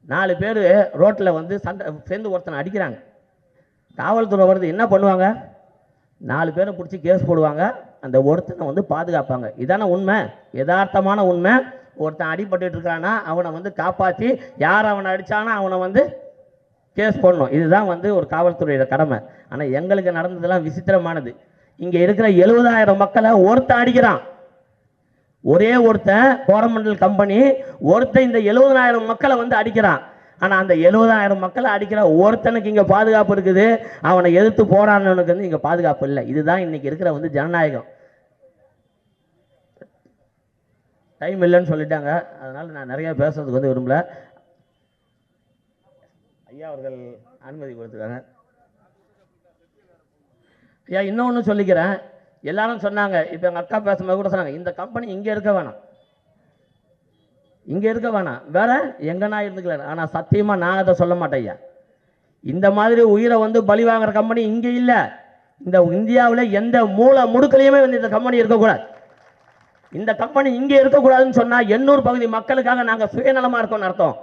4 பேர் ரோட்டில் வந்து சண்டை சேர்ந்து ஒருத்தனை அடிக்கிறாங்க. காவல்துறை வருது, என்ன பண்ணுவாங்க? 4 பேரை பிடிச்சி கேஸ் போடுவாங்க. அந்த ஒருத்தனை வந்து பாதுகாப்பாங்க. இதான உண்மை, யதார்த்தமான உண்மை. ஒருத்தன் அடிபட்டு இருக்கானா அவனை வந்து காப்பாற்றி, யார் அவனை அடித்தானா அவனை வந்து கேஸ் போடணும். இதுதான் வந்து ஒரு காவல்துறையோட கடமை. ஆனால் எங்களுக்கு நடந்ததெல்லாம் விசித்திரமானது. இங்கே இருக்கிற 70,000 மக்களை ஒருத்தன் அடிக்கிறான். ஒரே ஒருத்தன் கோரமண்டல் கம்பெனி ஒருத்தன் இந்த 70,000 மக்களை வந்து அடிக்கிறான். ஆனால் அந்த 70,000 மக்களை அடிக்கிற ஒருத்தனுக்கு இங்கே பாதுகாப்பு இருக்குது. அவனை எதிர்த்து போராடினவனுக்கு வந்து இங்கே பாதுகாப்பு இல்லை. இதுதான் இன்னைக்கு இருக்கிற வந்து ஜனநாயகம். டைம் இல்லைன்னு சொல்லிட்டாங்க, அதனால் நான் நிறைய பேசுறதுக்கு வந்து விரும்பல. ஐயா அவர்கள் அனுமதி கொடுத்துருக்காங்க. ஐயா, இன்னொன்று சொல்லிக்கிறேன். எல்லாரும் சொன்னாங்க, இப்போ எங்கள் அக்கா பேசும்போது கூட சொன்னாங்க, இந்த கம்பெனி இங்கே இருக்க வேணாம், இங்கே இருக்க வேணாம், வேற எங்கன்னா இருந்துக்கலாம். ஆனால் சத்தியமாக நான் அதை சொல்ல மாட்டேன் ஐயா. இந்த மாதிரி உயிரை வந்து பலி வாங்குற கம்பெனி இங்கே இல்லை. இந்த இந்தியாவில் எந்த மூல முடுக்கலையுமே வந்து இந்த கம்பெனி இருக்கக்கூடாது. இந்த கம்பெனி இங்கே இருக்கக்கூடாதுன்னு சொன்னால் எண்ணூர் பகுதி மக்களுக்காக நாங்கள் சுயநலமாக இருக்கோம்னு அர்த்தம்.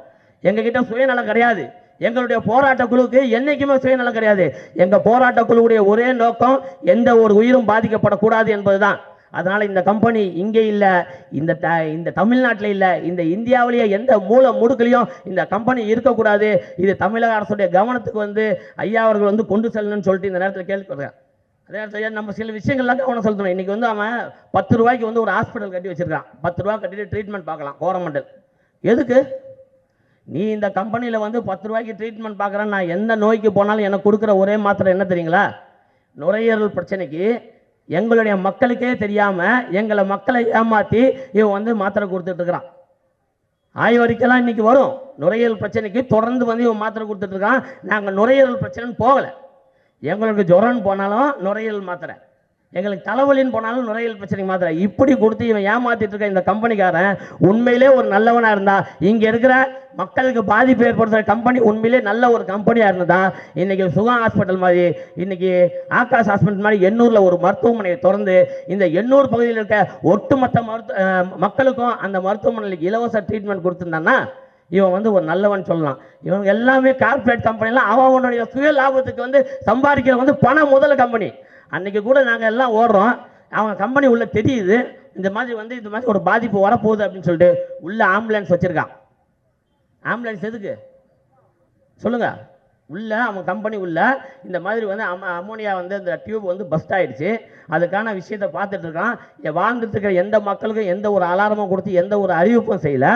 எங்ககிட்ட சுயநலம் கிடையாது. எங்களுடைய போராட்ட குழுவுக்கு என்னைக்குமே சுயநலம் கிடையாது. எங்கள் போராட்ட குழுவுடைய ஒரே நோக்கம் எந்த ஒரு உயிரும் பாதிக்கப்படக்கூடாது என்பதுதான். அதனால் இந்த கம்பெனி இங்கே இல்லை, இந்த தமிழ்நாட்டில் இல்லை, இந்த இந்தியாவிலேயே எந்த மூல முடுக்கலையும் இந்த கம்பெனி இருக்கக்கூடாது. இது தமிழக அரசுடைய கவனத்துக்கு வந்து ஐயா அவர்கள் வந்து கொண்டு செல்லணும்னு சொல்லிட்டு இந்த நேரத்தில் கேள்விப்படுறேன். அதே நேரத்தில் நம்ம சில விஷயங்கள்லாம் கவனம் செலுத்தணும். இன்றைக்கி வந்து அவன் 10 ரூபாய்க்கு வந்து ஒரு ஹாஸ்பிட்டல் கட்டி வச்சிருக்கான். 10 ரூபா கட்டிட்டு ட்ரீட்மெண்ட் பார்க்கலாம் கோரமண்டல். எதுக்கு? நீ இந்த கம்பெனியில் வந்து 10 ரூபாய்க்கு ட்ரீட்மெண்ட் பார்க்குறேன். நான் எந்த நோய்க்கு போனாலும் எனக்கு கொடுக்குற ஒரே மாத்திரை என்ன தெரியுங்களா? நுரையீரல் பிரச்சனைக்கு எங்களுடைய மக்களுக்கே தெரியாமல் மக்களை ஏமாற்றி இவன் வந்து மாத்திரை கொடுத்துட்ருக்கிறான். ஆய்வறிக்கைலாம் இன்றைக்கி வரும். நுரையீரல் பிரச்சனைக்கு தொடர்ந்து வந்து இவன் மாத்திரை கொடுத்துட்ருக்கான். நாங்கள் நுரையீரல் பிரச்சனைன்னு போகலை. எங்களுக்கு ஜுரம்னு போனாலும் நுரையீரல் மாத்திரை, எங்களுக்கு தலைவலின்னு போனாலும் நுரையீரல் பிரச்சனைக்கு மாத்திரை, இப்படி கொடுத்து இவன் ஏமாத்திட்டு இருக்க இந்த கம்பெனிக்காரன் உண்மையிலே ஒரு நல்லவனா இருந்தா, இங்க இருக்கிற மக்களுக்கு பாதிப்பு ஏற்படுத்துற கம்பெனி உண்மையிலே நல்ல ஒரு கம்பெனியா இருந்ததா, இன்னைக்கு சுகம் ஹாஸ்பிட்டல் மாதிரி, இன்னைக்கு ஆகாஷ் ஹாஸ்பிட்டல் மாதிரி எண்ணூர்ல ஒரு மருத்துவமனையை திறந்து இந்த எண்ணூர் பகுதியில் இருக்க ஒட்டுமொத்த மக்களுக்கும் அந்த மருத்துவமனைக்கு இலவச ட்ரீட்மெண்ட் கொடுத்துருந்தான்னா இவன் வந்து ஒரு நல்லவன் சொல்லலாம். இவங்க எல்லாமே கார்பரேட் கம்பெனிலாம் அவனுடைய சுய லாபத்துக்கு வந்து சம்பாதிக்கிற வந்து பண முதல் கம்பெனி. அன்னைக்கு கூட நாங்கள் எல்லாம் ஓடுறோம், அவங்க கம்பெனி உள்ள தெரியுது இந்த மாதிரி ஒரு பாதிப்பு வரப்போகுது அப்படின்னு சொல்லிட்டு உள்ள ஆம்புலன்ஸ் வச்சிருக்கான். ஆம்புலன்ஸ் எதுக்கு சொல்லுங்க? உள்ள அவன் கம்பெனி உள்ள இந்த மாதிரி வந்து அமோனியா வந்து இந்த டியூப் வந்து பஸ்ட் ஆயிடுச்சு, அதுக்கான விஷயத்தை பார்த்துட்டு இருக்கான். வாழ்ந்துட்டு இருக்கிற எந்த மக்களுக்கும் எந்த ஒரு அலாரமும் கொடுத்து எந்த ஒரு அறிவிப்பும் செய்யல.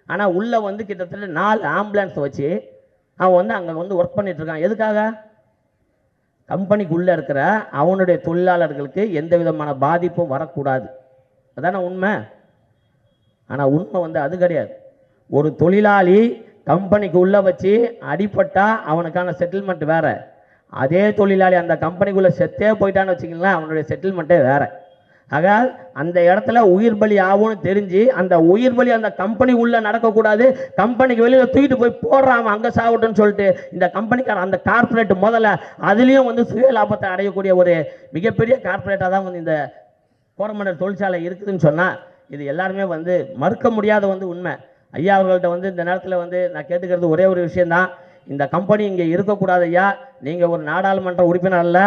ஆனால் உள்ளே வந்து கிட்டத்தட்ட 4 ஆம்புலன்ஸ் வச்சு அவன் வந்து அங்கே வந்து ஒர்க் பண்ணிட்டு இருக்கான். எதுக்காக? கம்பெனிக்குள்ளே இருக்கிற அவனுடைய தொழிலாளர்களுக்கு எந்த விதமான பாதிப்பும் வரக்கூடாது. அதான உண்மை. ஆனால் உண்மை வந்து அது கிடையாது. ஒரு தொழிலாளி கம்பெனிக்கு உள்ளே வச்சு அடிப்பட்டா அவனுக்கான செட்டில்மெண்ட் வேற, அதே தொழிலாளி அந்த கம்பெனிக்குள்ளே செத்தே போயிட்டான்னு வச்சுக்கலாம், அவனுடைய செட்டில்மெண்ட்டே வேற. ஆக அந்த இடத்துல உயிர் பலி ஆகும்னு தெரிஞ்சு அந்த உயிர் பலி அந்த கம்பெனி உள்ள நடக்கக்கூடாது, கம்பெனிக்கு வெளியில தூக்கிட்டு போய் போடுறான் அங்கே சாவட்டுன்னு சொல்லிட்டு இந்த கம்பெனிக்கார அந்த கார்பரேட் முதல்ல அதுலேயும் வந்து சுய லாபத்தை அடையக்கூடிய ஒரு மிகப்பெரிய கார்பரேட்டாக தான் வந்து இந்த கோரமண்டல் தொழிற்சாலை இருக்குதுன்னு சொன்னால் இது எல்லாருமே வந்து மறுக்க முடியாத வந்து உண்மை. ஐயா அவர்கள்ட்ட வந்து இந்த நேரத்தில் வந்து நான் கேட்டுக்கிறது ஒரே ஒரு விஷயந்தான், இந்த கம்பெனி இங்கே இருக்கக்கூடாது ஐயா. நீங்கள் ஒரு நாடாளுமன்ற உறுப்பினர் அல்ல,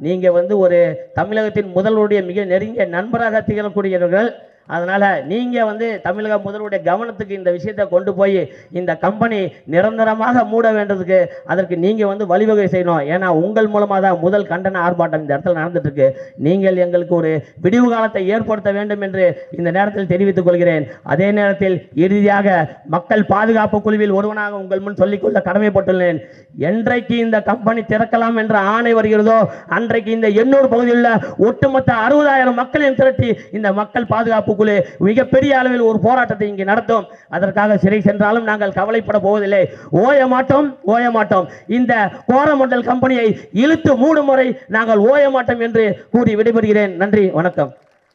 நீங்கள் வந்து ஒரு தமிழகத்தின் முதல்வருடைய மிக நெருங்கிய நண்பராக திகழக்கூடியவர்கள். அதனால் நீங்கள் வந்து தமிழக முதல்வருடைய கவனத்துக்கு இந்த விஷயத்தை கொண்டு போய் இந்த கம்பெனி நிரந்தரமாக மூட வேண்டதுக்கு அதற்கு நீங்கள் வந்து வழிவகை செய்யணும். ஏன்னா உங்கள் மூலமாக தான் முதல் கண்டன ஆர்ப்பாட்டம் இந்த இடத்துல நடந்துட்டு இருக்கு. நீங்கள் எங்களுக்கு ஒரு விடிவு காலத்தை ஏற்படுத்த வேண்டும் என்று இந்த நேரத்தில் தெரிவித்துக் கொள்கிறேன். அதே நேரத்தில் இறுதியாக மக்கள் பாதுகாப்பு குழுவில் ஒருவனாக உங்கள் முன் சொல்லிக்கொள்ள கடமைப்பட்டுள்ளேன். என்றைக்கு இந்த கம்பெனி திறக்கலாம் என்ற ஆணை வருகிறதோ அன்றைக்கு இந்த எண்ணூர் பகுதியில் உள்ள ஒட்டுமொத்த 60,000 மக்களையும் திரட்டி இந்த மக்கள் பாதுகாப்பு குழு மிகப்பெரிய அளவில் ஒரு போராட்டத்தை இங்கே நடத்தும். அதற்காக சிறை சென்றாலும் நாங்கள் கவலைப்பட போவதில்லை. ஓய மாட்டோம். இந்த கோரமண்டல் கம்பெனியை இழுத்து 3 முறை நாங்கள் ஓய மாட்டோம் என்று கூறி விடைபெறுகிறேன். நன்றி, வணக்கம்.